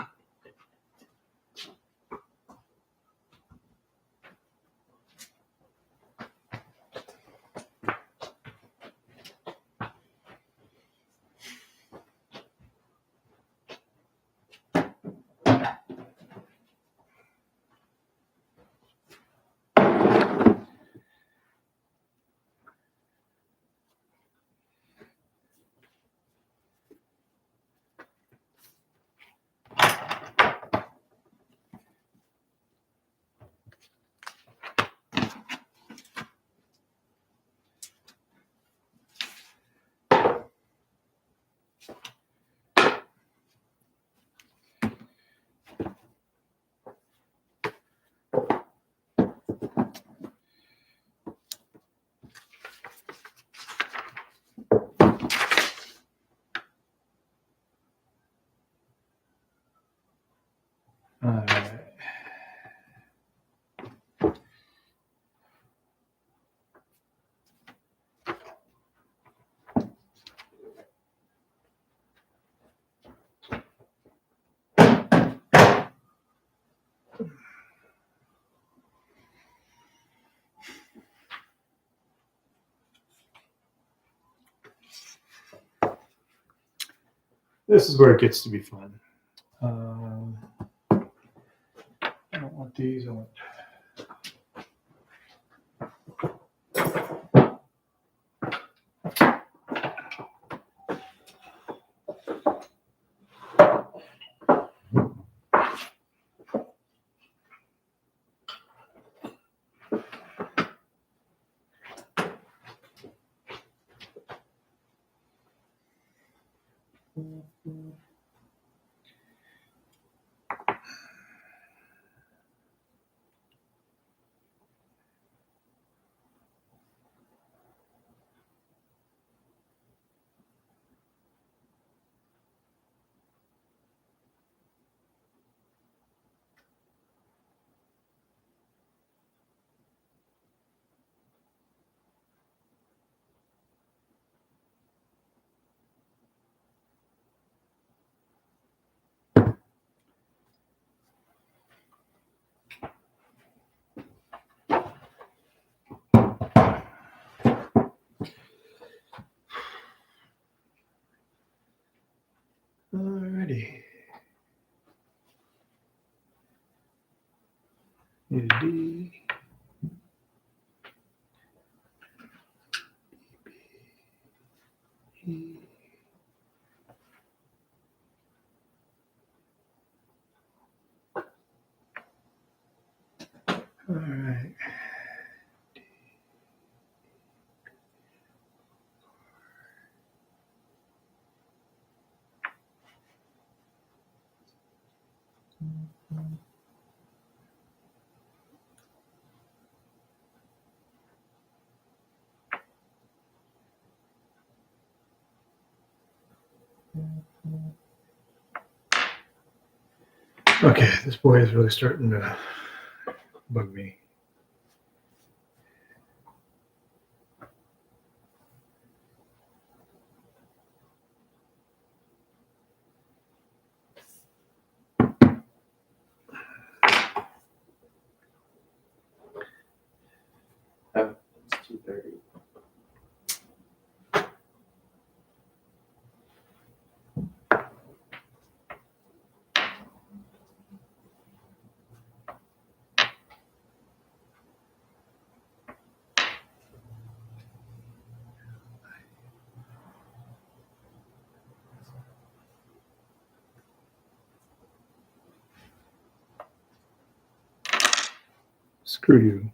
All right. This is where it gets to be fun. I don't want these. I want. Alrighty. Need a D. E. All right. Okay, this boy is really starting to bug me. 30. Screw you.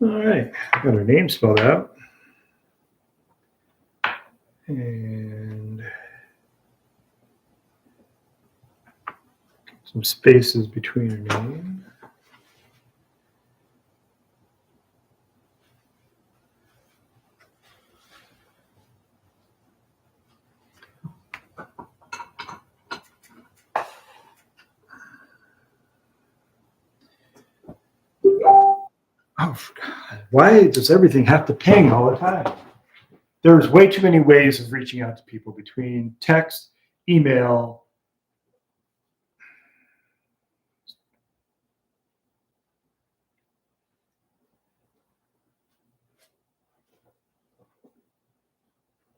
All right, got her name spelled out. And some spaces between her name. Oh, God. Why does everything have to ping all the time? There's way too many ways of reaching out to people between text, email.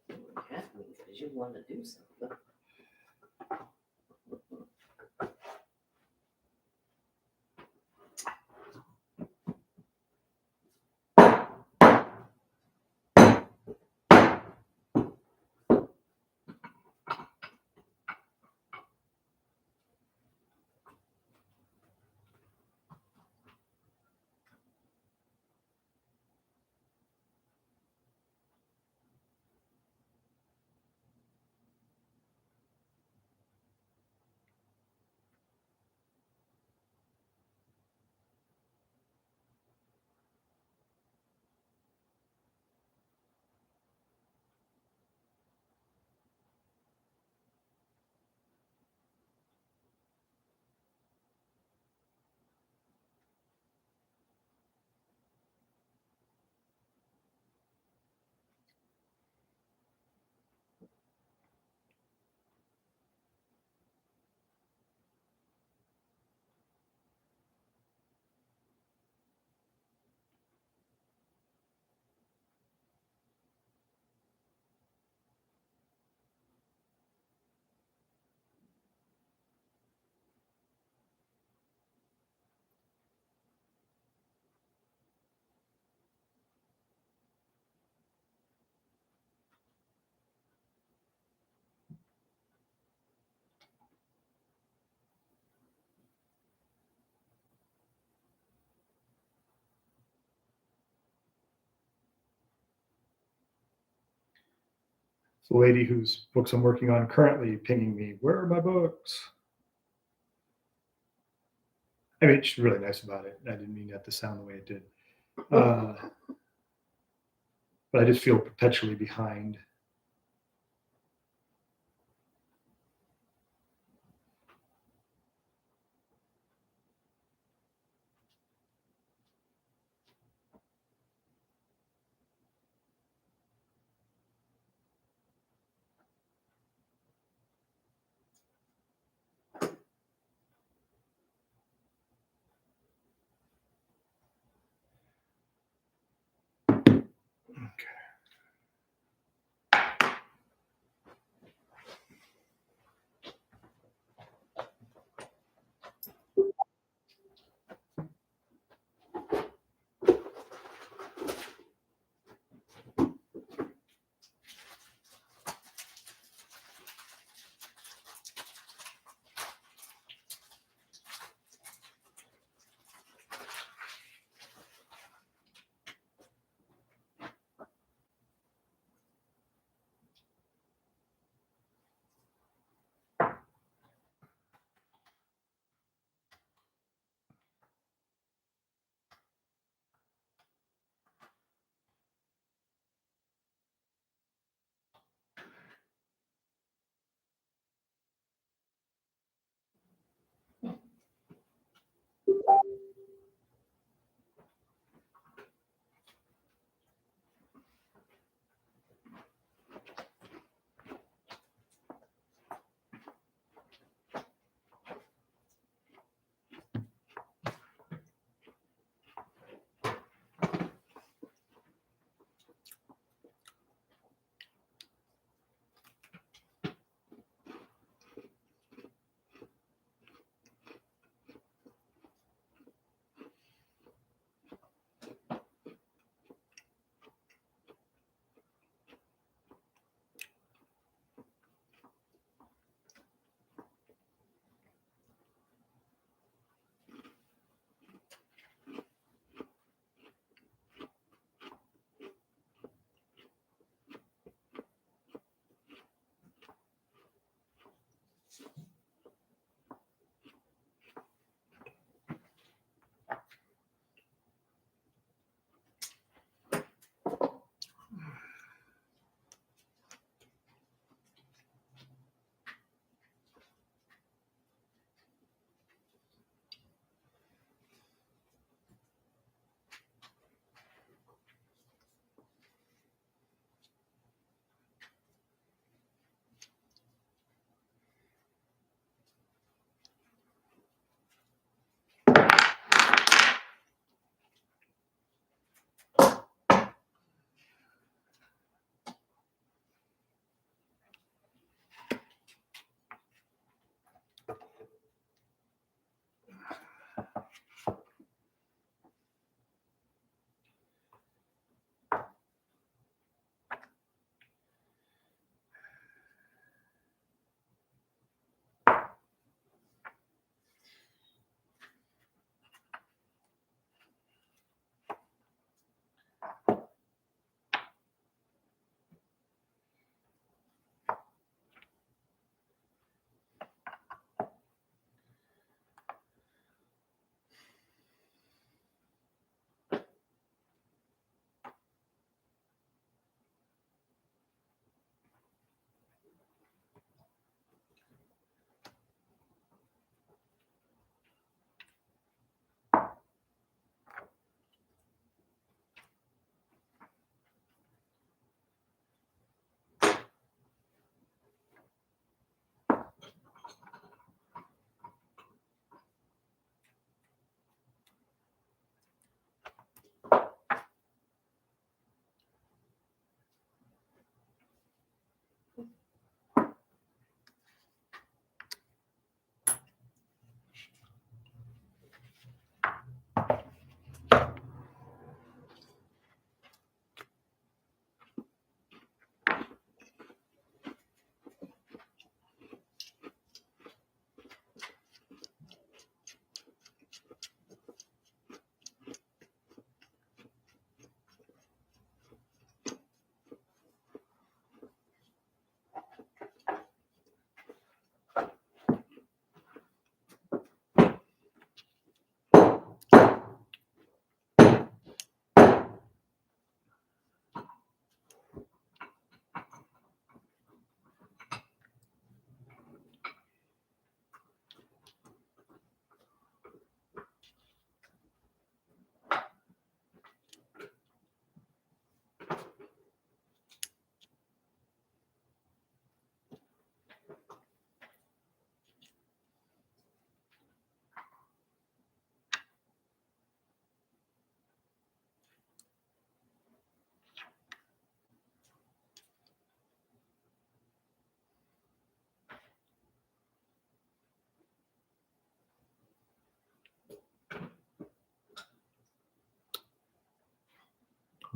Because you want to do something. It's the lady whose books I'm working on currently pinging me. Where are my books? I mean, she's really nice about it. I didn't mean that to sound the way it did. But I just feel perpetually behind.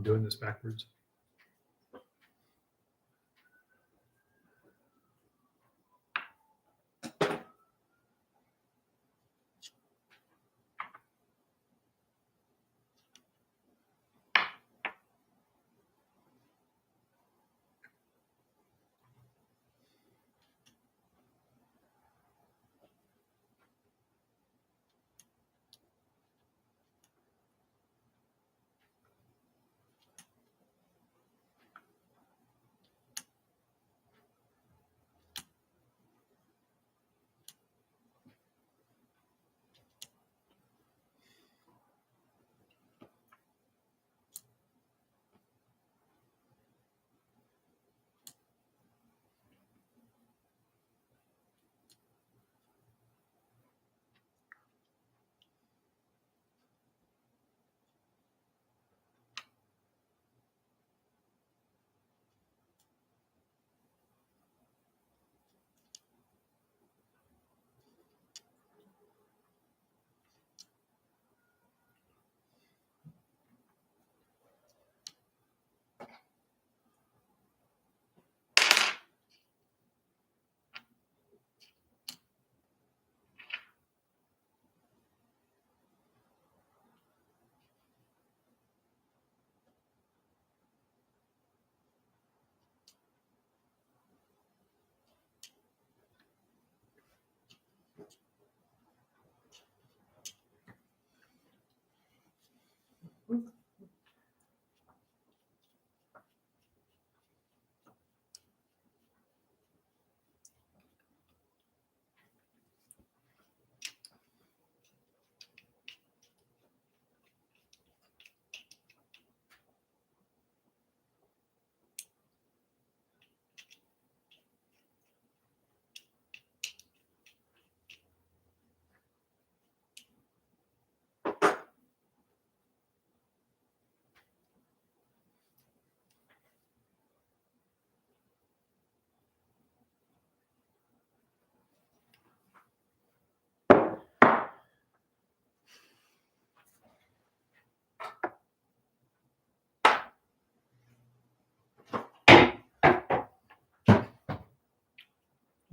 I'm doing this backwards.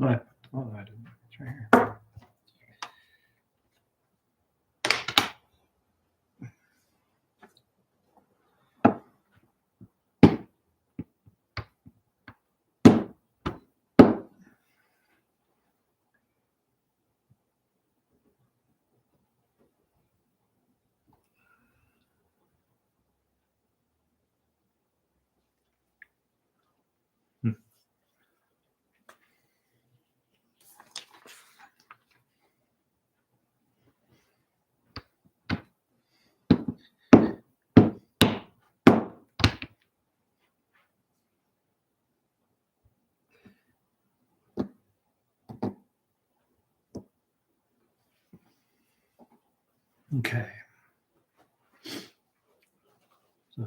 Right. Oh, I didn't. It's right here. Okay. So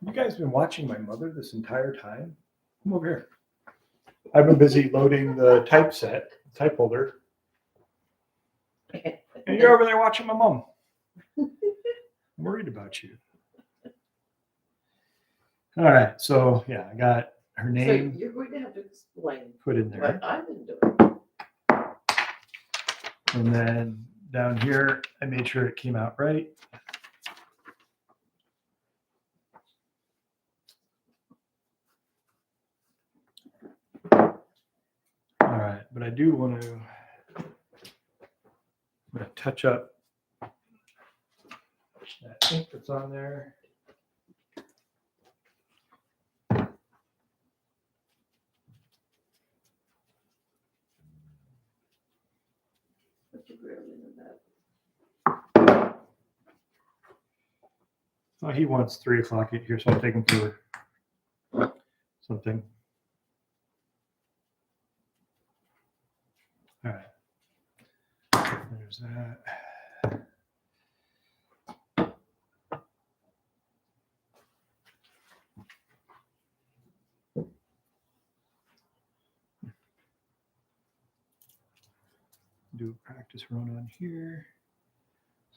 you guys been watching my mother this entire time? Come over here. I've been busy loading the type holder, and you're over there watching my mom. I'm worried about you. All right, so yeah, I got her So name you're going to have to explain put in there. what I've been doing. And then down here, I made sure it came out right. All right, but I do want to touch up that ink that's on there. Put your grill in that. Oh, he wants 3 o'clock here, so I'll take him for something. All right. There's that. Do a practice run on here.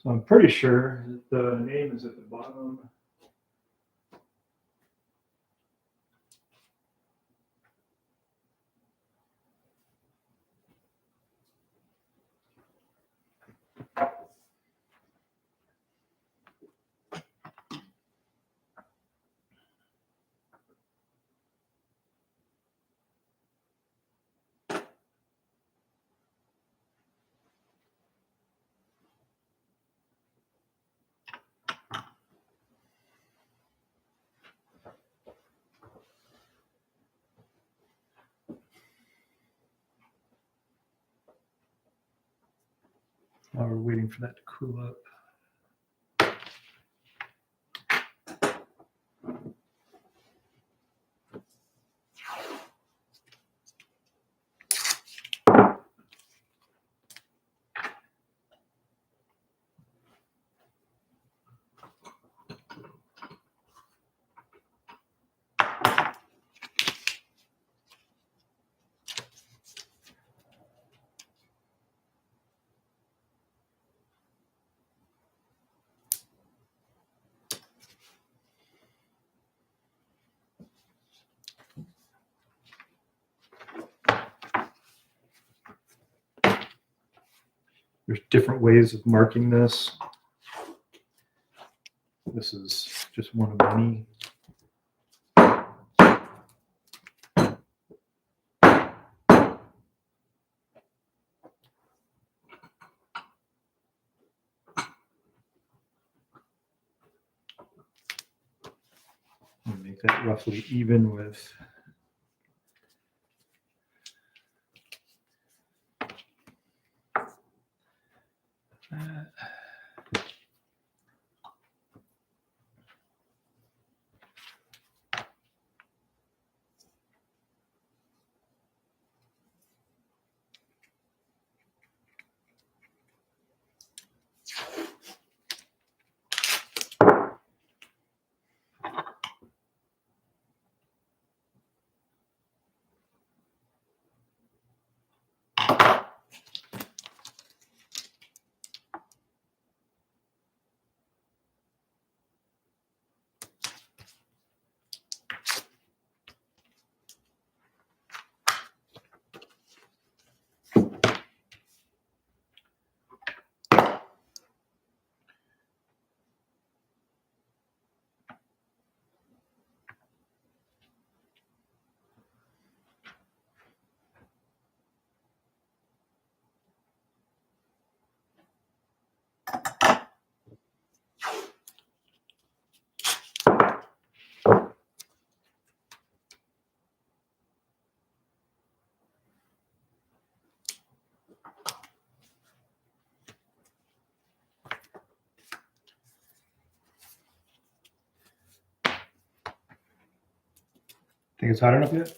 So I'm pretty sure that the name is at the bottom. While we're waiting for that to cool up. There's different ways of marking this. This is just one of many. And make that roughly even with that. Think it's hot enough yet?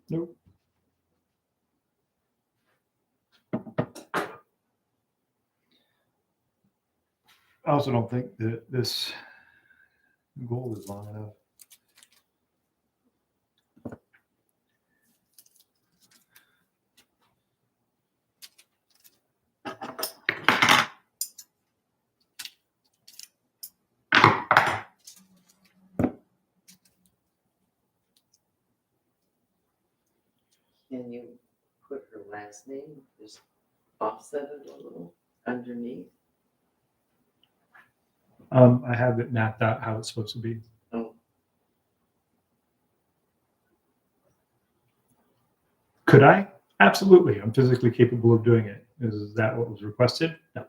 Nope. I also don't think that this gold is long enough. Can you put her last name, just offset it a little underneath? I have it mapped out how it's supposed to be. Oh, Could I? Absolutely. I'm physically capable of doing it. Is that what was requested? No.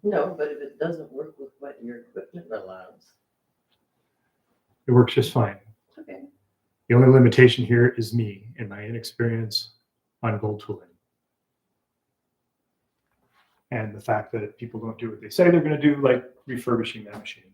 no, but if it doesn't work with what your equipment allows, It works just fine. okay. The only limitation here is me and my inexperience on gold tooling. And the fact that people don't do what they say they're going to do, like refurbishing that machine.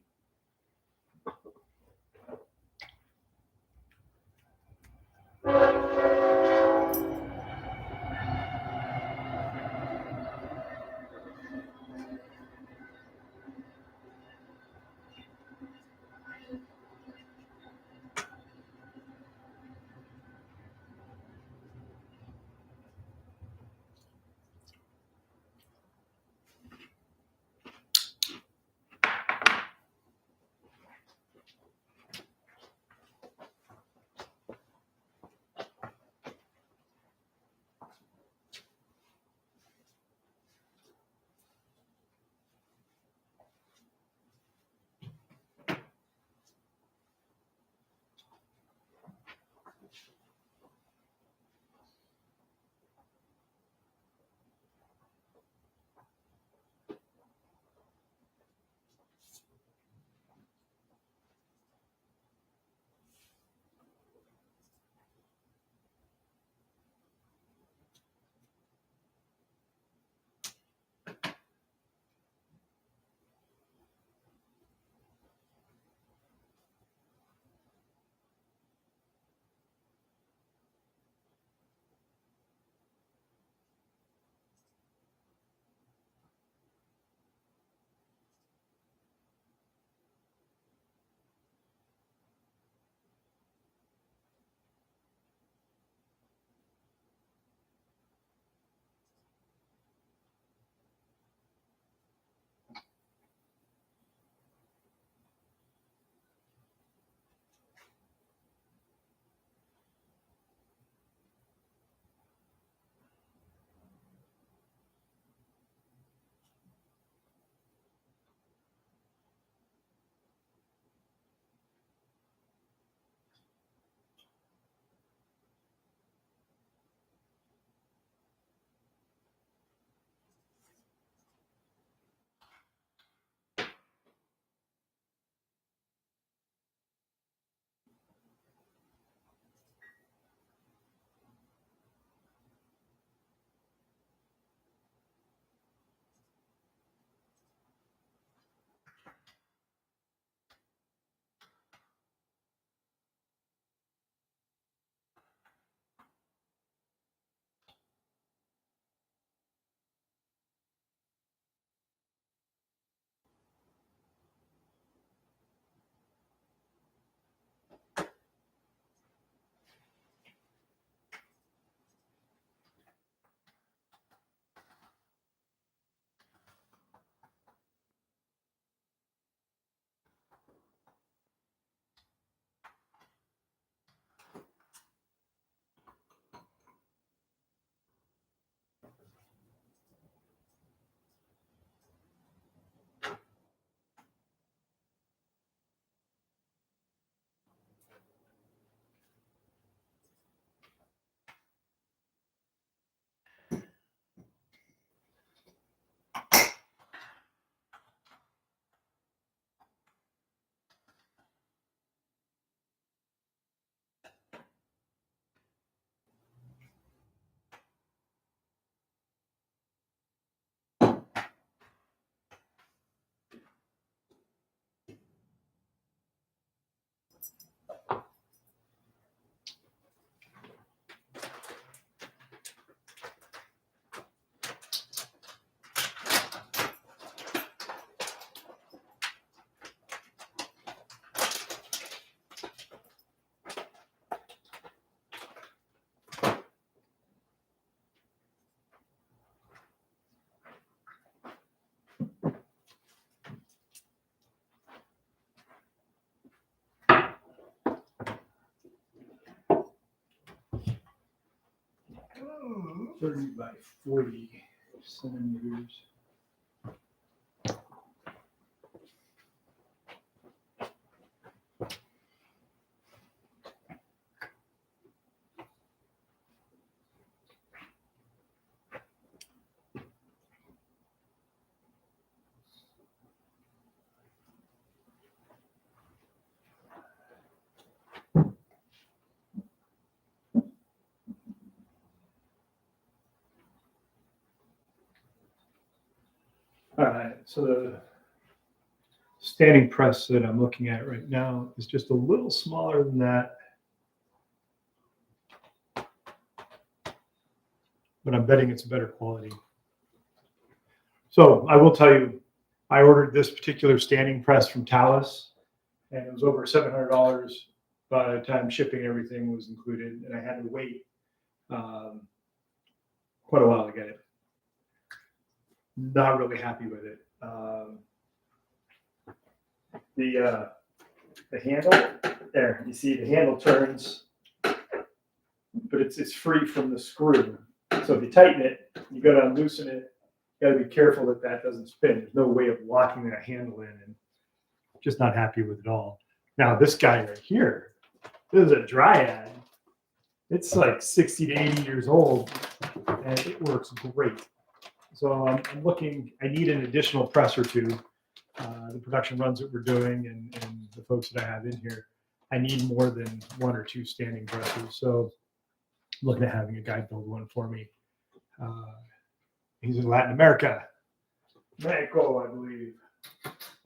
30 by 40 centimeters. All right, so the standing press that I'm looking at right now is just a little smaller than that. But I'm betting it's better quality. So I will tell you, I ordered this particular standing press from Talus, and it was over $700 by the time shipping everything was included, and I had to wait quite a while to get it. Not really happy with it. The handle there, you see the handle turns, but it's free from the screw. So if you tighten it, you got to loosen it. You got to be careful that that doesn't spin. There's no way of locking that handle in, and just not happy with it all. Now this guy right here, this is a Dryad. It's like 60 to 80 years old, and it works great. So I'm looking. I need an additional press or two. The production runs that we're doing, and the folks that I have in here, I need more than one or two standing presses. So I'm looking at having a guy build one for me. He's in Latin America, Mexico, I believe,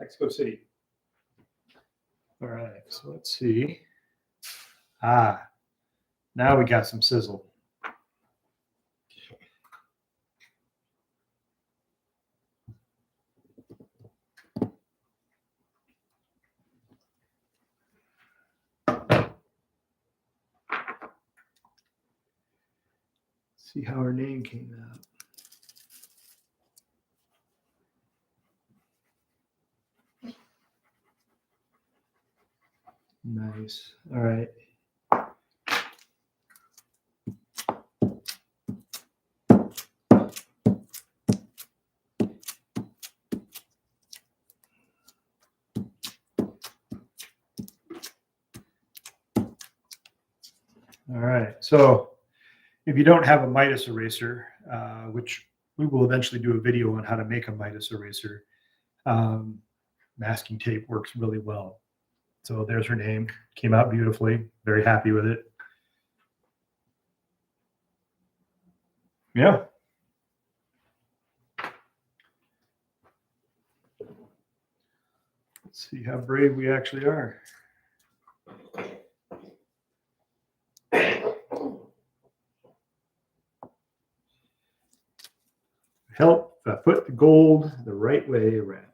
Mexico City. All right, so let's see. Now we got some sizzle. See how her name came out. Nice. All right. All right. So if you don't have a Midas eraser, which we will eventually do a video on how to make a Midas eraser, masking tape works really well. So there's her name. Came out beautifully. Very happy with it. Yeah. Let's see how brave we actually are. Help put the gold the right way around.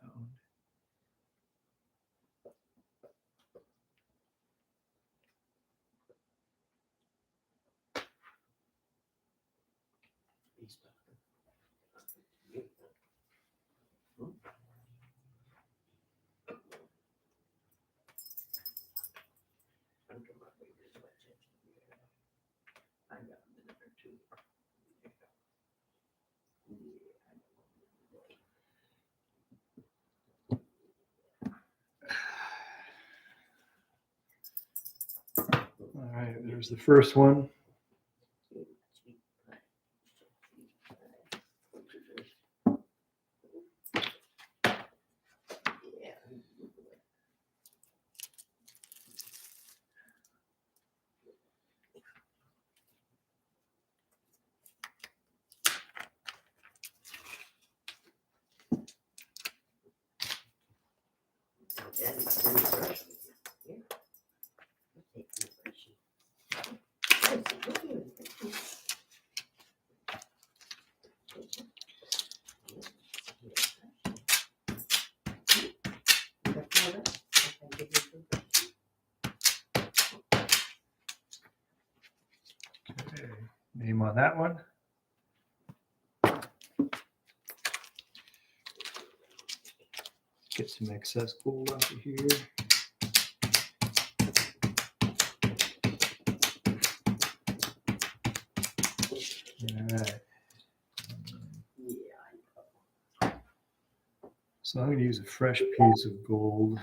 All right, there's the first one. Okay, name on that one. Get some excess gold out of here. All right. So I'm going to use a fresh piece of gold.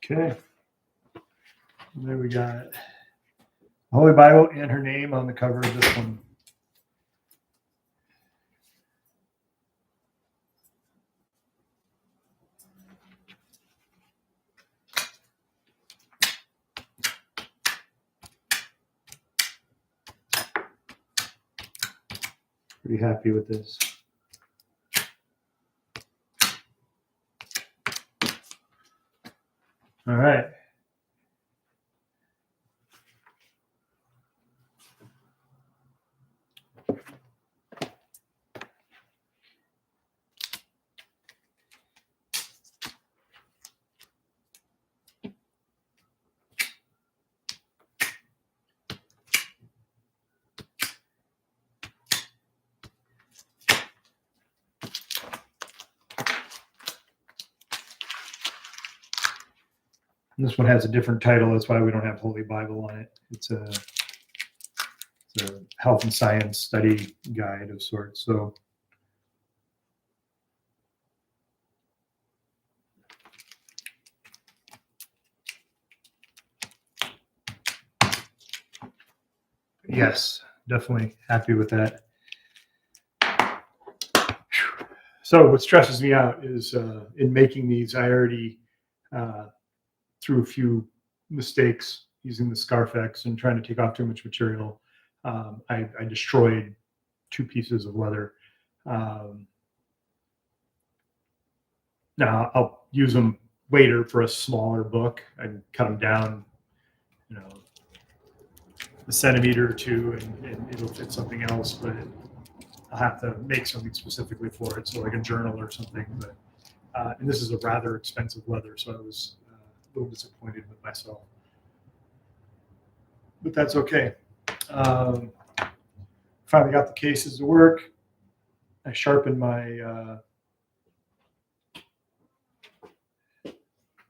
Okay. And there we got Holy Bible and her name on the cover of this one. Pretty happy with this. All right. This one has a different title. That's why we don't have Holy Bible on it. It's a health and science study guide of sorts. So yes, definitely happy with that. So what stresses me out is in making these, I already through a few mistakes using the Scarfex and trying to take off too much material. I destroyed 2 pieces of leather. Now I'll use them later for a smaller book. I can cut them down, a centimeter or 2, and it'll fit something else. But I'll have to make something specifically for it, so like a journal or something. But and this is a rather expensive leather, so I was a little disappointed with myself. But that's okay. Finally got the cases to work. I sharpened my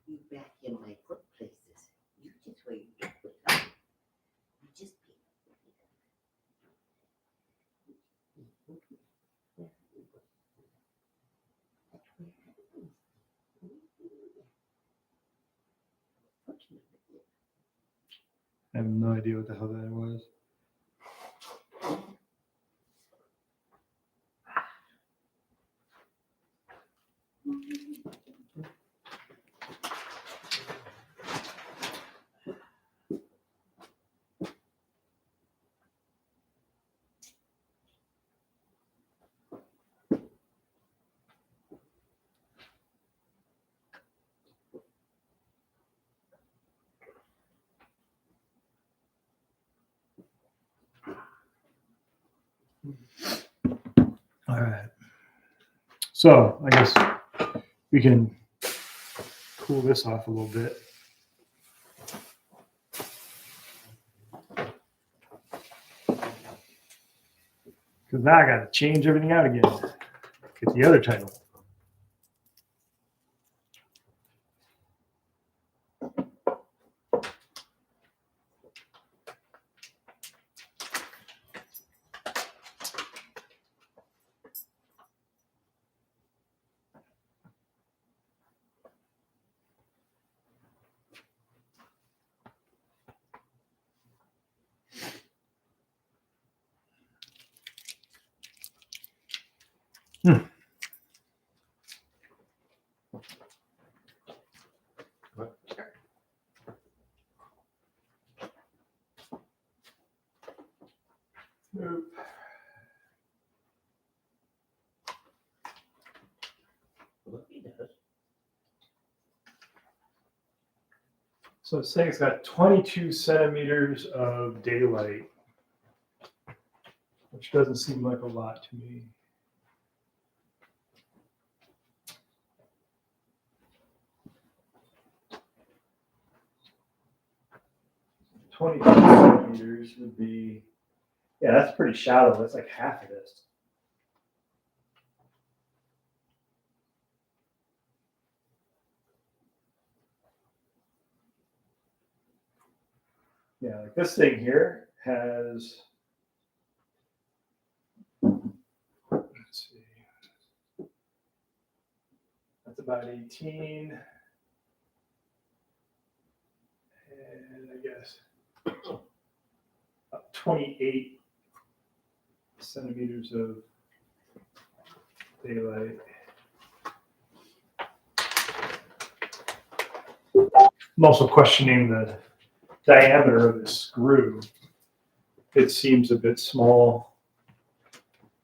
You back in my foot places. You just where you get put up. You just be. I have no idea what the hell that was. All right. So I guess we can cool this off a little bit. Because now I got to change everything out again. Get the other title. So it's saying it's got 22 centimeters of daylight, which doesn't seem like a lot to me. $22 centimeters would be, yeah, that's pretty shallow. That's like half of this. Yeah, like this thing here has, let's see, that's about 18. And I guess about 28 centimeters of daylight. I'm also questioning the diameter of the screw. It seems a bit small.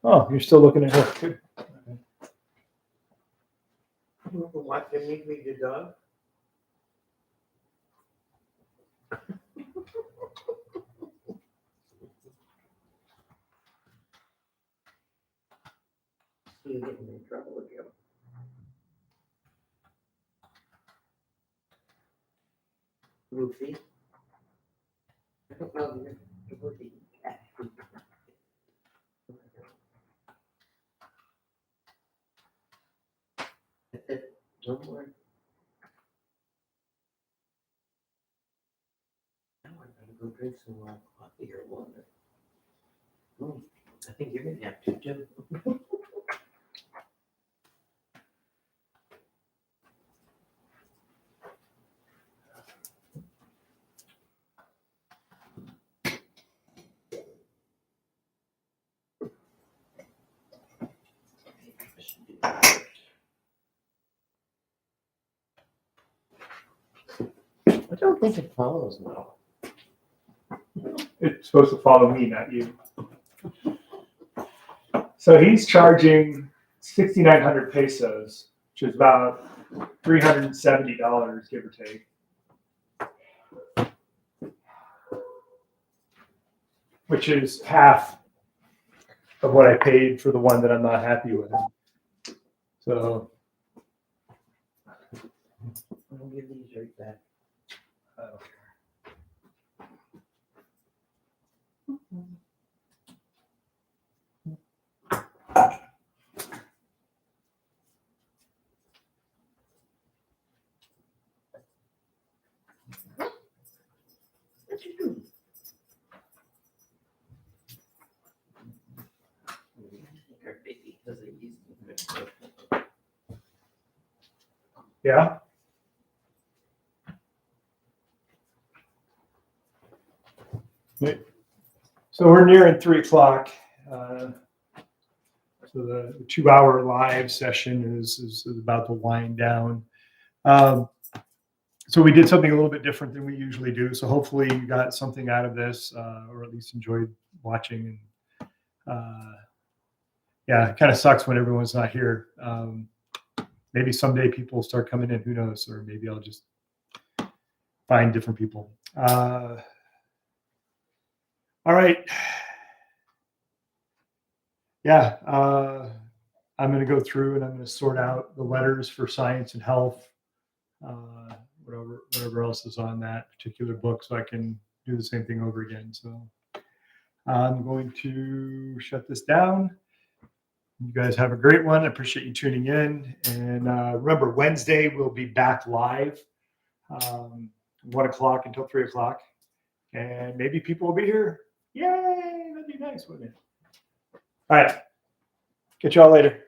Oh, you're still looking at her. Good. What can we be the dog? You're getting in trouble again. Lucy? I don't know. You're working. No more. Now I'm gonna go drink some coffee or water. I think you're gonna have to too. I don't think it follows now. It's supposed to follow me, not you. So he's charging 6,900 pesos, which is about $370, give or take. Which is half of what I paid for the one that I'm not happy with. So I'll give these right back. I don't care. What you do? They're big because they use them. Yeah. So we're nearing 3:00. So the 2-hour live session is about to wind down. So we did something a little bit different than we usually do. So hopefully you got something out of this, or at least enjoyed watching. And yeah, it kind of sucks when everyone's not here. Maybe someday people will start coming in. Who knows? Or maybe I'll just find different people. All right. yeah, I'm going to go through and I'm going to sort out the letters for science and health, whatever else is on that particular book, so I can do the same thing over again. So I'm going to shut this down. You guys have a great one. I appreciate you tuning in. And remember, Wednesday we'll be back live, 1 o'clock until 3 o'clock. And maybe people will be here. Yay! That'd be nice, wouldn't it? All right. Catch y'all later.